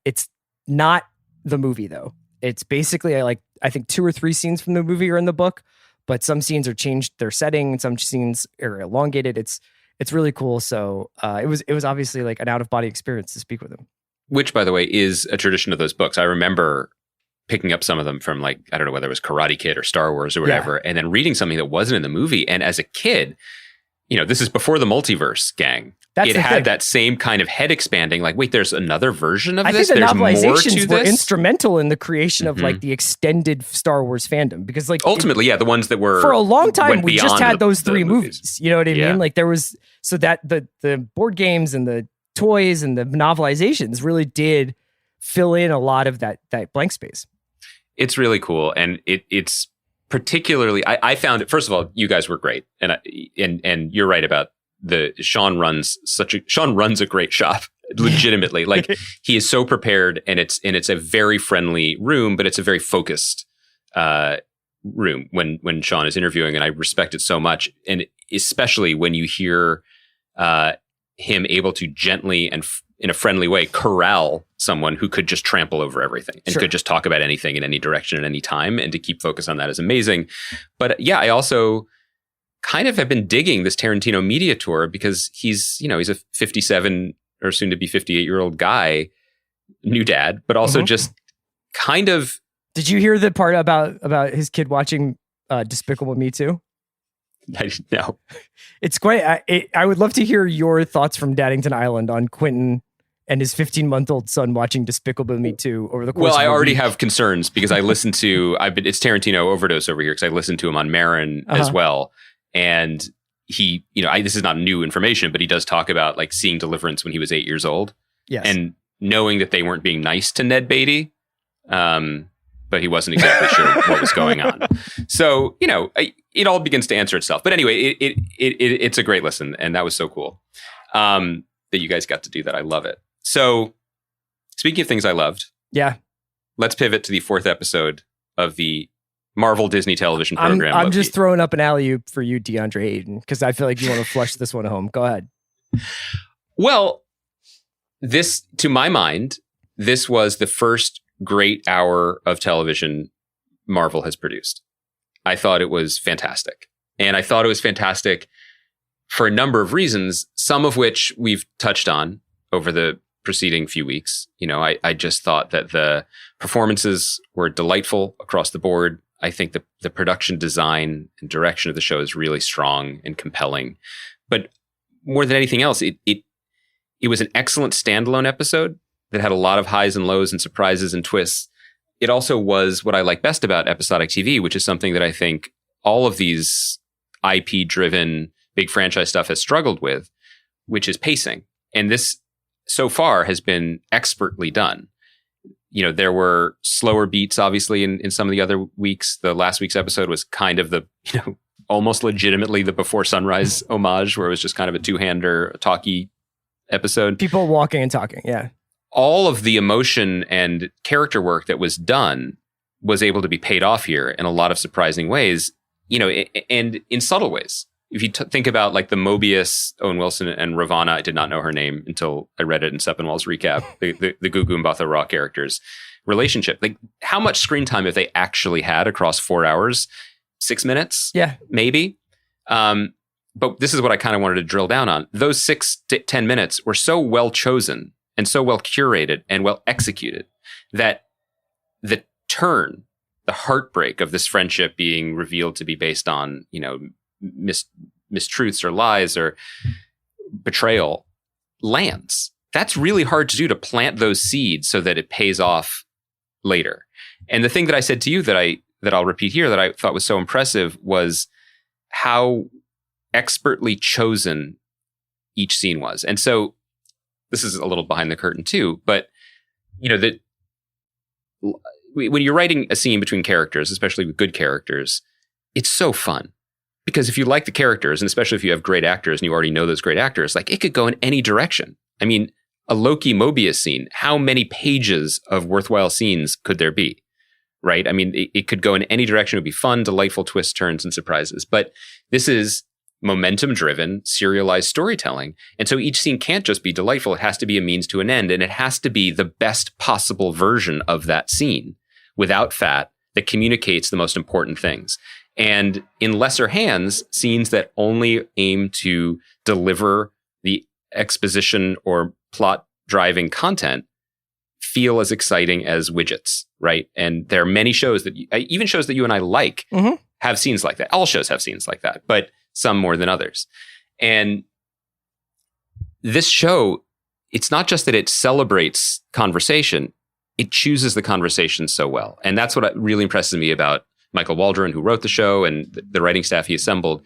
it's not the movie though. It's basically I think 2 or 3 scenes from the movie are in the book, but some scenes are changed their setting and some scenes are elongated. It's really cool. So it was obviously like an out of body experience to speak with him. Which, by the way, is a tradition of those books. I remember picking up some of them from like, I don't know whether it was Karate Kid or Star Wars or whatever, and then reading something that wasn't in the movie. And as a kid, this is before the multiverse, gang. It had that same kind of head expanding, like, wait, there's another version of this? I think there's the more to novelizations were this? instrumental in the creation of like the extended Star Wars fandom. Because like ultimately, the ones that were... For a long time, we just had those 3 movies. You know what I mean? Like there was... So that the board games and the toys and the novelizations really did fill in a lot of that blank space. It's really cool. And it's particularly, I found it, first of all, you guys were great. And you're right about Sean runs a great shop, legitimately. Like he is so prepared, and it's a very friendly room, but it's a very focused room when Sean is interviewing. And I respect it so much. And especially when you hear him able to gently and in a friendly way corral someone who could just trample over everything and could just talk about anything in any direction at any time, and to keep focus on that is amazing. But yeah, I also kind of have been digging this Tarantino media tour because he's a 57 or soon to be 58-year-old guy, new dad, but also just kind of. Did you hear the part about his kid watching Despicable Me Too? No. It's great. I would love to hear your thoughts from Daddington Island on Quentin and his 15-month-old son watching Despicable Me 2 over the course of Well, I already week. have concerns because I listened to, it's Tarantino Overdose over here because I listened to him on Marin as well. And he, this is not new information, but he does talk about like seeing Deliverance when he was 8 years old. Yes. And knowing that they weren't being nice to Ned Beatty. But he wasn't exactly sure what was going on. So, it all begins to answer itself. But anyway, it's a great listen. And that was so cool that you guys got to do that. I love it. So speaking of things I loved. Yeah. Let's pivot to the 4th episode of the Marvel Disney television program. I'm Loki. just throwing up an alley-oop for you, DeAndre Ayton, because I feel like you want to flush this one home. Go ahead. Well, this, to my mind, this was the first great hour of television Marvel has produced. I thought it was fantastic. And I thought it was fantastic for a number of reasons, some of which we've touched on over the preceding few weeks. I just thought that the performances were delightful across the board. I think the production design and direction of the show is really strong and compelling. But more than anything else, it was an excellent standalone episode that had a lot of highs and lows and surprises and twists. It also was what I like best about episodic TV, which is something that I think all of these IP-driven big franchise stuff has struggled with, which is pacing. And this, so far, has been expertly done. There were slower beats, obviously, in some of the other weeks. The last week's episode was kind of the, almost legitimately the Before Sunrise homage, where it was just kind of a two-hander, a talky episode. People walking and talking, yeah. All of the emotion and character work that was done was able to be paid off here in a lot of surprising ways, and in subtle ways. If you think about like the Mobius, Owen Wilson, and Ravonna, I did not know her name until I read it in Sepinwall's recap, the Gugu and Mbatha Raw characters' relationship. Like, how much screen time have they actually had across 4 hours? 6 minutes? Yeah. Maybe. But this is what I kind of wanted to drill down on. Those 6 to 10 minutes were so well chosen and so well curated and well executed that the turn, the heartbreak of this friendship being revealed to be based on, mistruths or lies or betrayal lands. That's really hard to do, to plant those seeds so that it pays off later. And the thing that I said to you that I'll repeat here that I thought was so impressive was how expertly chosen each scene was. And so this is a little behind the curtain too, but that when you're writing a scene between characters, especially with good characters, it's so fun. Because if you like the characters, and especially if you have great actors and you already know those great actors, like it could go in any direction. I mean, a Loki Mobius scene, how many pages of worthwhile scenes could there be? Right? I mean, it could go in any direction. It would be fun, delightful twists, turns, and surprises. But this is momentum-driven, serialized storytelling. And so each scene can't just be delightful. It has to be a means to an end. And it has to be the best possible version of that scene without fat that communicates the most important things. And in lesser hands, scenes that only aim to deliver the exposition or plot driving content feel as exciting as widgets, right? And there are many shows that, even shows that you and I like, have scenes like that. All shows have scenes like that, but some more than others. And this show, it's not just that it celebrates conversation, it chooses the conversation so well. And that's what really impresses me about Michael Waldron, who wrote the show, and the writing staff he assembled.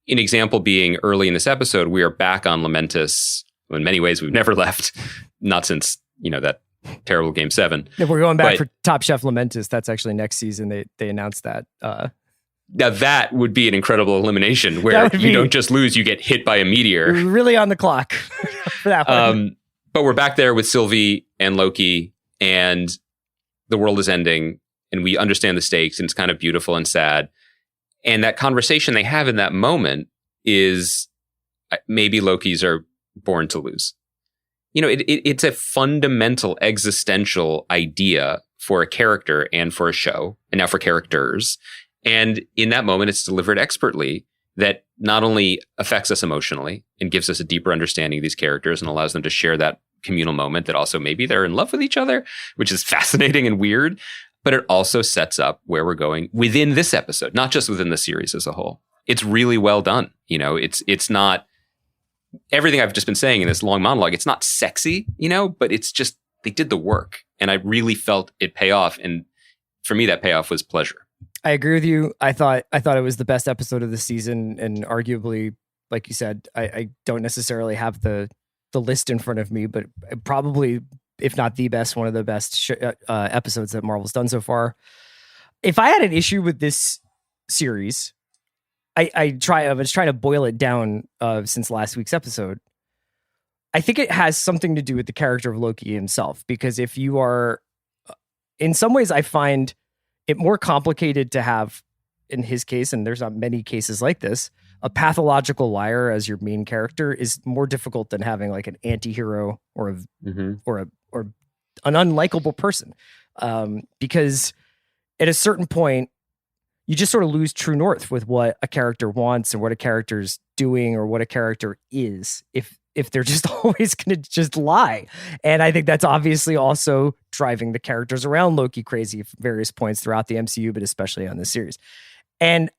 An example being early in this episode, we are back on Lamentus. In many ways, we've never left, not since, that terrible Game 7. If we're going back for Top Chef Lamentus, that's actually next season. They announced that. Now that would be an incredible elimination where you don't just lose, you get hit by a meteor. You're really on the clock for that one. But we're back there with Sylvie and Loki, and the world is ending. And we understand the stakes, and it's kind of beautiful and sad. And that conversation they have in that moment is maybe Lokis are born to lose. It's a fundamental existential idea for a character and for a show, and now for characters. And in that moment, it's delivered expertly that not only affects us emotionally and gives us a deeper understanding of these characters and allows them to share that communal moment that also maybe they're in love with each other, which is fascinating and weird. But it also sets up where we're going within this episode, not just within the series as a whole. It's really well done. It's not everything I've just been saying in this long monologue. It's not sexy, but it's just, they did the work, and I really felt it pay off. And for me, that payoff was pleasure. I agree with you. I thought it was the best episode of the season, and arguably, like you said, I don't necessarily have the list in front of me, but probably, if not the best, one of the best episodes that Marvel's done so far. If I had an issue with this series, I was trying to boil it down since last week's episode. I think it has something to do with the character of Loki himself, because if you are, in some ways, I find it more complicated to have, in his case, and there's not many cases like this, a pathological liar as your main character is more difficult than having like an anti-hero or an unlikable person. Because at a certain point, you just sort of lose true north with what a character wants and what a character's doing or what a character is if they're just always going to just lie. And I think that's obviously also driving the characters around Loki crazy at various points throughout the MCU, but especially on this series. And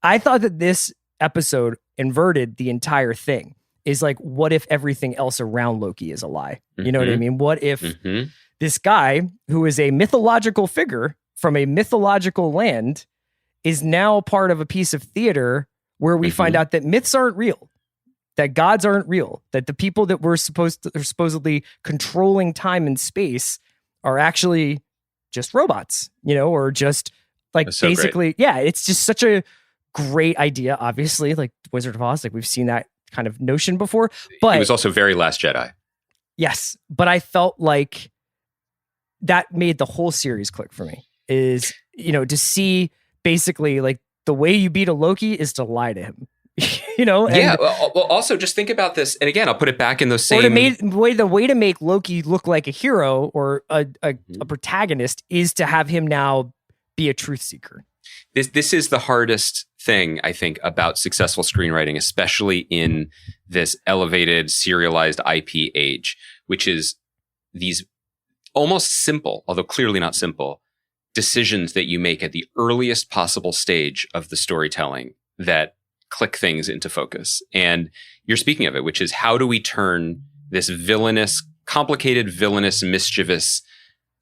I thought that this episode inverted the entire thing. Is like, what if everything else around Loki is a lie? You know what I mean? What if this guy, who is a mythological figure from a mythological land, is now part of a piece of theater where we find out that myths aren't real, that gods aren't real, that the people that are supposedly controlling time and space are actually just robots, or just like so basically, it's just such a great idea. Obviously, like Wizard of Oz, like we've seen that kind of notion before, but it was also very Last Jedi. Yes, but I felt like that made the whole series click for me. Is to see basically like the way you beat a Loki is to lie to him. Well, also just think about this, and again, I'll put it back in those same. Or the way to make Loki look like a hero or a protagonist is to have him now be a truth seeker. This is the hardest thing, I think, about successful screenwriting, especially in this elevated, serialized IP age, which is these almost simple, although clearly not simple, decisions that you make at the earliest possible stage of the storytelling that click things into focus. And you're speaking of it, which is how do we turn this complicated, villainous, mischievous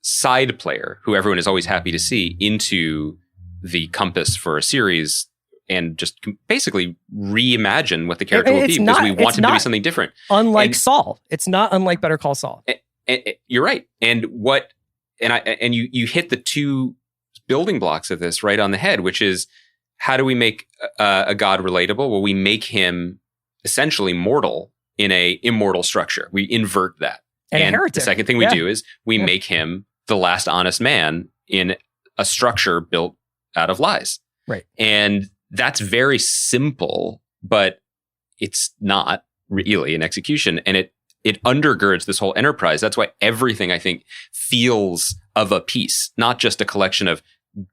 side player, who everyone is always happy to see, into the compass for a series and just basically reimagine what the character will be, because we want him to be something different. Unlike Saul. It's not unlike Better Call Saul. And you're right. And you hit the two building blocks of this right on the head, which is, how do we make a god relatable? Well, we make him essentially mortal in a immortal structure. We invert that. And the second thing we do is we make him the last honest man in a structure built out of lies. Right. And that's very simple, but it's not really an execution. And it undergirds this whole enterprise. That's why everything, I think, feels of a piece, not just a collection of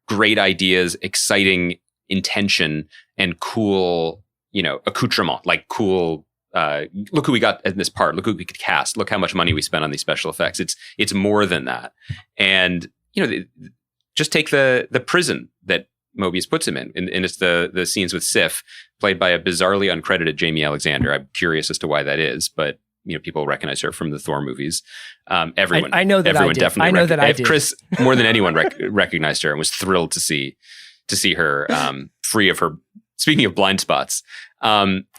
great ideas, exciting intention, and cool, accoutrement, like cool, look who we got in this part. Look who we could cast. Look how much money we spent on these special effects. It's more than that. And, just take the prison that Mobius puts him in. And it's the scenes with Sif, played by a bizarrely uncredited Jamie Alexander. I'm curious as to why that is, but people recognize her from the Thor movies. Everyone, I know that everyone I did. definitely. I know that I did. Chris, more than anyone, recognized her and was thrilled to see her free of her. Speaking of blind spots,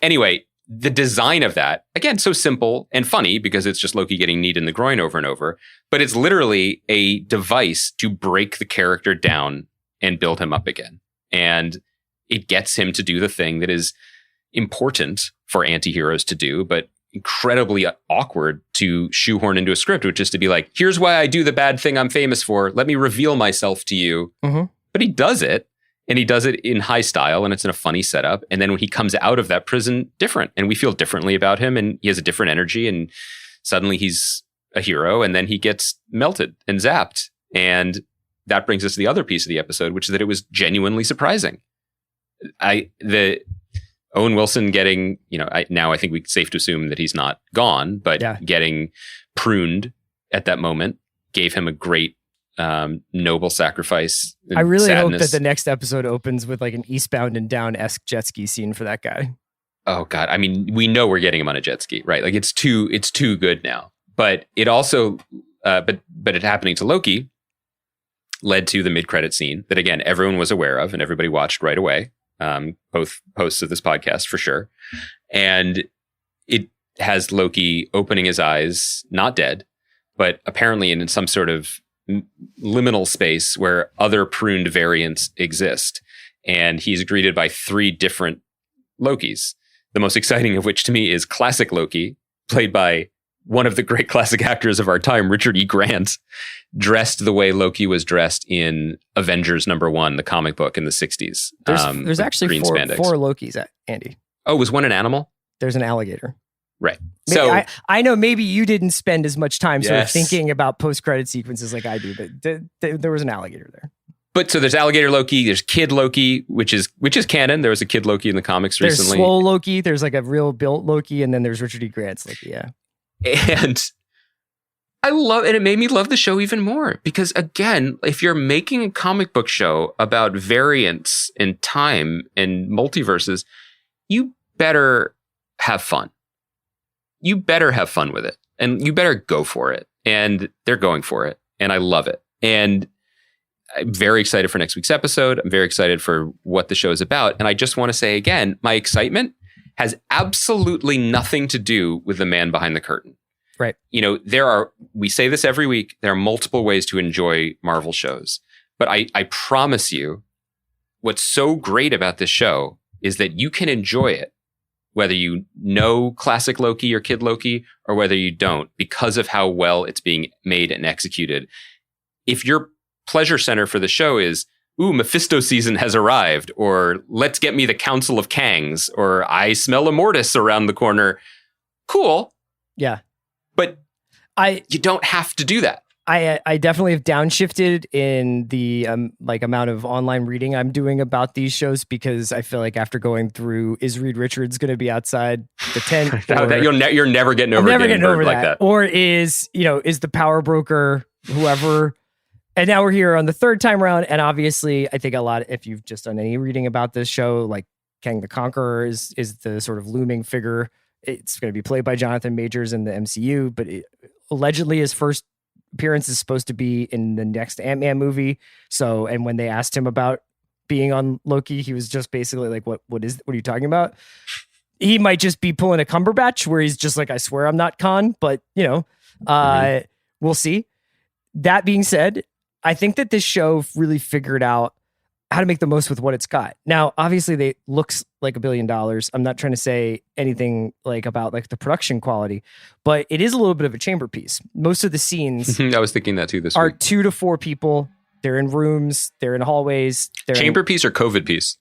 anyway, the design of that, again, so simple and funny because it's just Loki getting kneed in the groin over and over, but it's literally a device to break the character down and build him up again. And it gets him to do the thing that is important for anti-heroes to do, but incredibly awkward to shoehorn into a script, which is to be like, here's why I do the bad thing I'm famous for. Let me reveal myself to you. Mm-hmm. But he does it. And he does it in high style, and it's in a funny setup. And then when he comes out of that prison, different. And we feel differently about him, and he has a different energy, and suddenly he's a hero, and then he gets melted and zapped. And that brings us to the other piece of the episode, which is that it was genuinely surprising. The Owen Wilson getting, now I think it's safe to assume that he's not gone, but getting pruned at that moment gave him a great noble sacrifice. I really sadness. hope that the next episode opens with like an Eastbound and Down-esque jet ski scene for that guy. Oh God. I mean, we know we're getting him on a jet ski, right? Like it's too good now, but it also, but it happening to Loki led to the mid-credit scene that again, everyone was aware of and everybody watched right away. Both posts of this podcast for sure. And it has Loki opening his eyes, not dead, but apparently in some sort of liminal space where other pruned variants exist. And he's greeted by 3 different Lokis. The most exciting of which to me is classic Loki, played by one of the great classic actors of our time, Richard E. Grant, dressed the way Loki was dressed in Avengers #1, the comic book in the 60s. There's actually four Lokis, Andy. Oh, was one an animal? There's an alligator. Right. Maybe, so I know maybe you didn't spend as much time sort of thinking about post-credit sequences like I do, but there was an alligator there. But so there's alligator Loki, there's Kid Loki, which is canon. There was a Kid Loki in the comics recently. There's Swole Loki, there's like a real built Loki, and then there's Richard E. Grant's Loki, yeah. And I love, and it made me love the show even more because again, if you're making a comic book show about variants and time and multiverses, you better have fun. You better have fun with it and you better go for it. And they're going for it. And I love it. And I'm very excited for next week's episode. I'm very excited for what the show is about. And I just want to say again, my excitement has absolutely nothing to do with the man behind the curtain. Right. We say this every week, there are multiple ways to enjoy Marvel shows. But I promise you, what's so great about this show is that you can enjoy it, whether you know classic Loki or Kid Loki, or whether you don't, because of how well it's being made and executed. If your pleasure center for the show is, ooh, Mephisto season has arrived, or let's get me the Council of Kangs, or I smell a mortis around the corner, cool. Yeah. But you don't have to do that. I definitely have downshifted in the amount of online reading I'm doing about these shows because I feel like after going through, is Reed Richards going to be outside the tent? You're never getting over that. Like that. Or is the power broker whoever? And now we're here on the third time around, and obviously, I think a lot. If you've just done any reading about this show, like Kang the Conqueror is the sort of looming figure. It's going to be played by Jonathan Majors in the MCU, but allegedly his first appearance is supposed to be in the next Ant-Man movie. So, and when they asked him about being on Loki. He was just basically like, what are you talking about? He might just be pulling a Cumberbatch where he's just like, I swear I'm not Khan, but we'll see. That being said, I think that this show really figured out how to make the most with what it's got. Now, obviously, they looks like $1 billion. I'm not trying to say anything like about like the production quality, but it is a little bit of a chamber piece. Most of the scenes, I was thinking that too. This are week. 2 to 4 people. They're in rooms. They're in hallways. Chamber piece or COVID piece?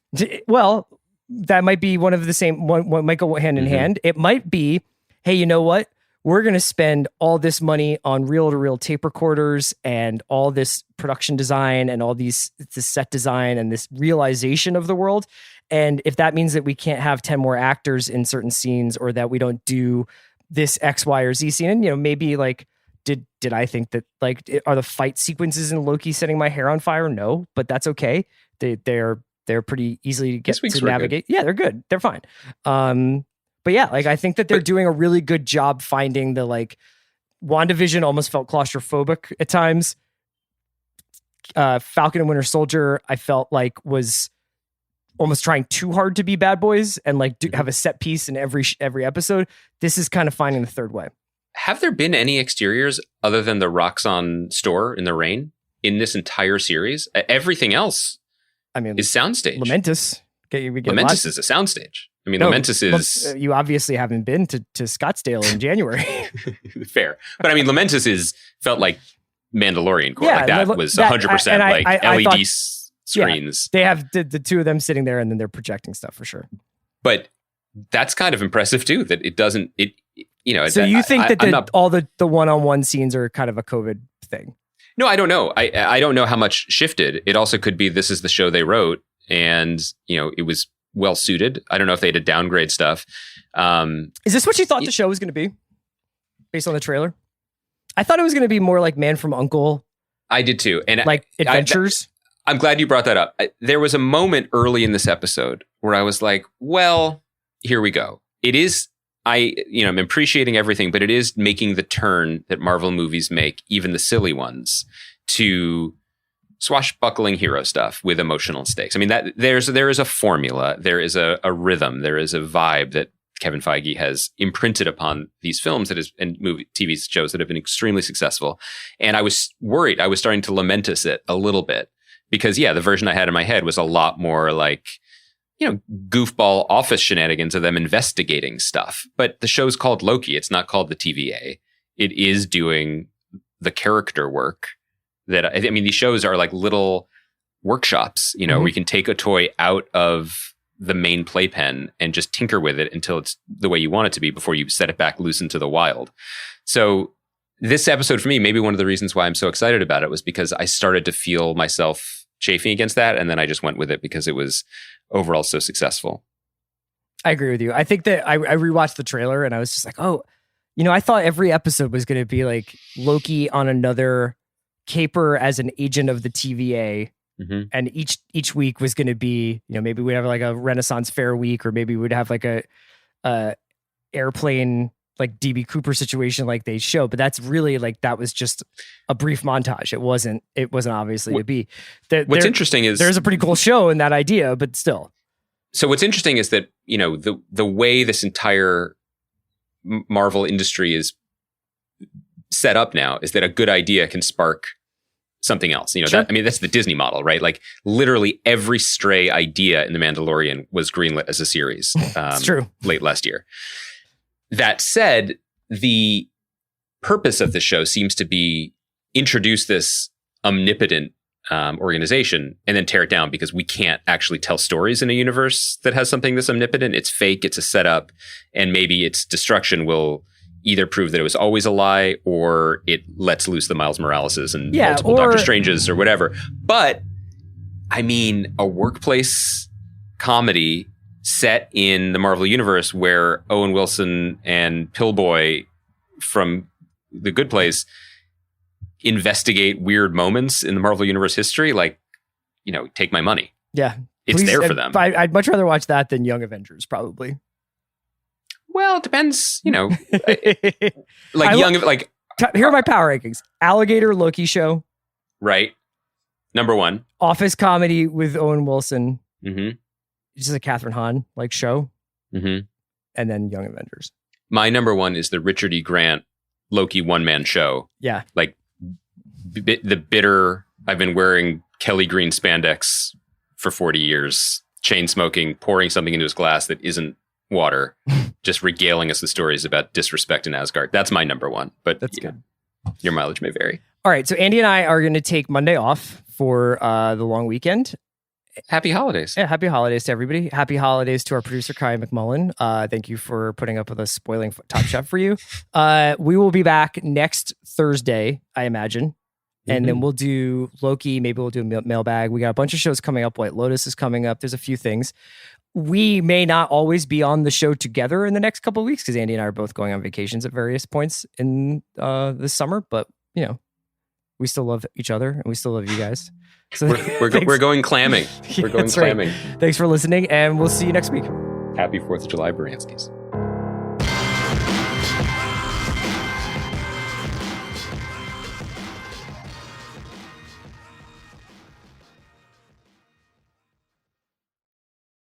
Well, that might be one of the same. One might go hand in hand. It might be, hey, you know what? We're going to spend all this money on reel-to-reel tape recorders and all this production design and all this set design and this realization of the world. And if that means that we can't have 10 more actors in certain scenes, or that we don't do this X, Y, or Z scene, and, maybe like, did I think that like, are the fight sequences in Loki setting my hair on fire? No, but that's okay. They're pretty easily to get to navigate. Good. Yeah, they're good. They're fine. But yeah, like I think that they're doing a really good job finding the like WandaVision almost felt claustrophobic at times. Falcon and Winter Soldier, I felt like was almost trying too hard to be bad boys and like have a set piece in every episode. This is kind of finding the third way. Have there been any exteriors other than the Roxxon store in the rain in this entire series? Everything else, is soundstage. Lamentus. Lamentus is a soundstage. Lamentus is... You obviously haven't been to Scottsdale in January. Fair. But Lamentus felt like Mandalorian core. Like that was 100% like LED screens. They have the two of them sitting there and then they're projecting stuff for sure. But that's kind of impressive too, that it doesn't... So you think that all the one-on-one scenes are kind of a COVID thing? No, I don't know. I don't know how much shifted. It also could be this is the show they wrote and, it was well suited. I don't know if they had to downgrade stuff. Is this what you thought the show was going to be based on the trailer? I thought it was going to be more like Man from U.N.C.L.E. I did too. And like adventures. I'm glad you brought that up. There was a moment early in this episode where I was like, well, here we go. It is, I'm appreciating everything, but it is making the turn that Marvel movies make, even the silly ones, to swashbuckling hero stuff with emotional stakes. That there is a formula, there is a rhythm, there is a vibe that Kevin Feige has imprinted upon these films and movie TV shows that have been extremely successful. And I was worried. I was starting to lamentus it a little bit because the version I had in my head was a lot more like, goofball office shenanigans of them investigating stuff. But the show's called Loki. It's not called the TVA. It is doing the character work that, these shows are like little workshops, where you can take a toy out of the main playpen and just tinker with it until it's the way you want it to be before you set it back loose into the wild. So this episode for me, maybe one of the reasons why I'm so excited about it was because I started to feel myself chafing against that. And then I just went with it because it was overall so successful. I agree with you. I think that I rewatched the trailer and I was just like, oh, I thought every episode was going to be like Loki on another caper as an agent of the TVA. Mm-hmm. And each week was going to be, maybe we'd have like a Renaissance Fair week, or maybe we'd have like a airplane, like DB Cooper situation like they show. But that's really like, that was just a brief montage. It wasn't obviously to be. What's interesting is there's a pretty cool show in that idea, but still. So what's interesting is that, the way this entire Marvel industry is set up now is that a good idea can spark something else. Sure. That's the Disney model, right? Like literally every stray idea in The Mandalorian was greenlit as a series. It's true. Late last year. That said, the purpose of the show seems to be introduce this omnipotent organization and then tear it down because we can't actually tell stories in a universe that has something this omnipotent. It's fake, it's a setup, and maybe its destruction will either prove that it was always a lie or it lets loose the Miles Moraleses and multiple Doctor Stranges or whatever. But a workplace comedy set in the Marvel universe where Owen Wilson and Pillboy from The Good Place investigate weird moments in the Marvel universe history, take my money. Yeah. It's there for them. I'd much rather watch that than Young Avengers, probably. Well, it depends, Here are my power rankings. Alligator Loki show. Right. Number one. Office comedy with Owen Wilson. Mm-hmm. Just a Catherine Hahn like show. Mm-hmm. And then Young Avengers. My number one is the Richard E. Grant Loki one-man show. Yeah. Like the bitter, I've been wearing Kelly green spandex for 40 years, chain smoking, pouring something into his glass that isn't water, just regaling us with stories about disrespect in Asgard. That's my number one. But that's good. Your mileage may vary. All right. So Andy and I are going to take Monday off for the long weekend. Happy holidays. Yeah, happy holidays to everybody. Happy holidays to our producer, Kai McMullen. Thank you for putting up with us spoiling Top Chef for you. We will be back next Thursday, I imagine. And then we'll do Loki. Maybe we'll do a mailbag. We got a bunch of shows coming up. White Lotus is coming up. There's a few things. We may not always be on the show together in the next couple of weeks because Andy and I are both going on vacations at various points in this summer. But, you know, we still love each other and we still love you guys. So we're going clamming. We're going clamming. Right. Thanks for listening, and we'll see you next week. Happy 4th of July, Baranskis.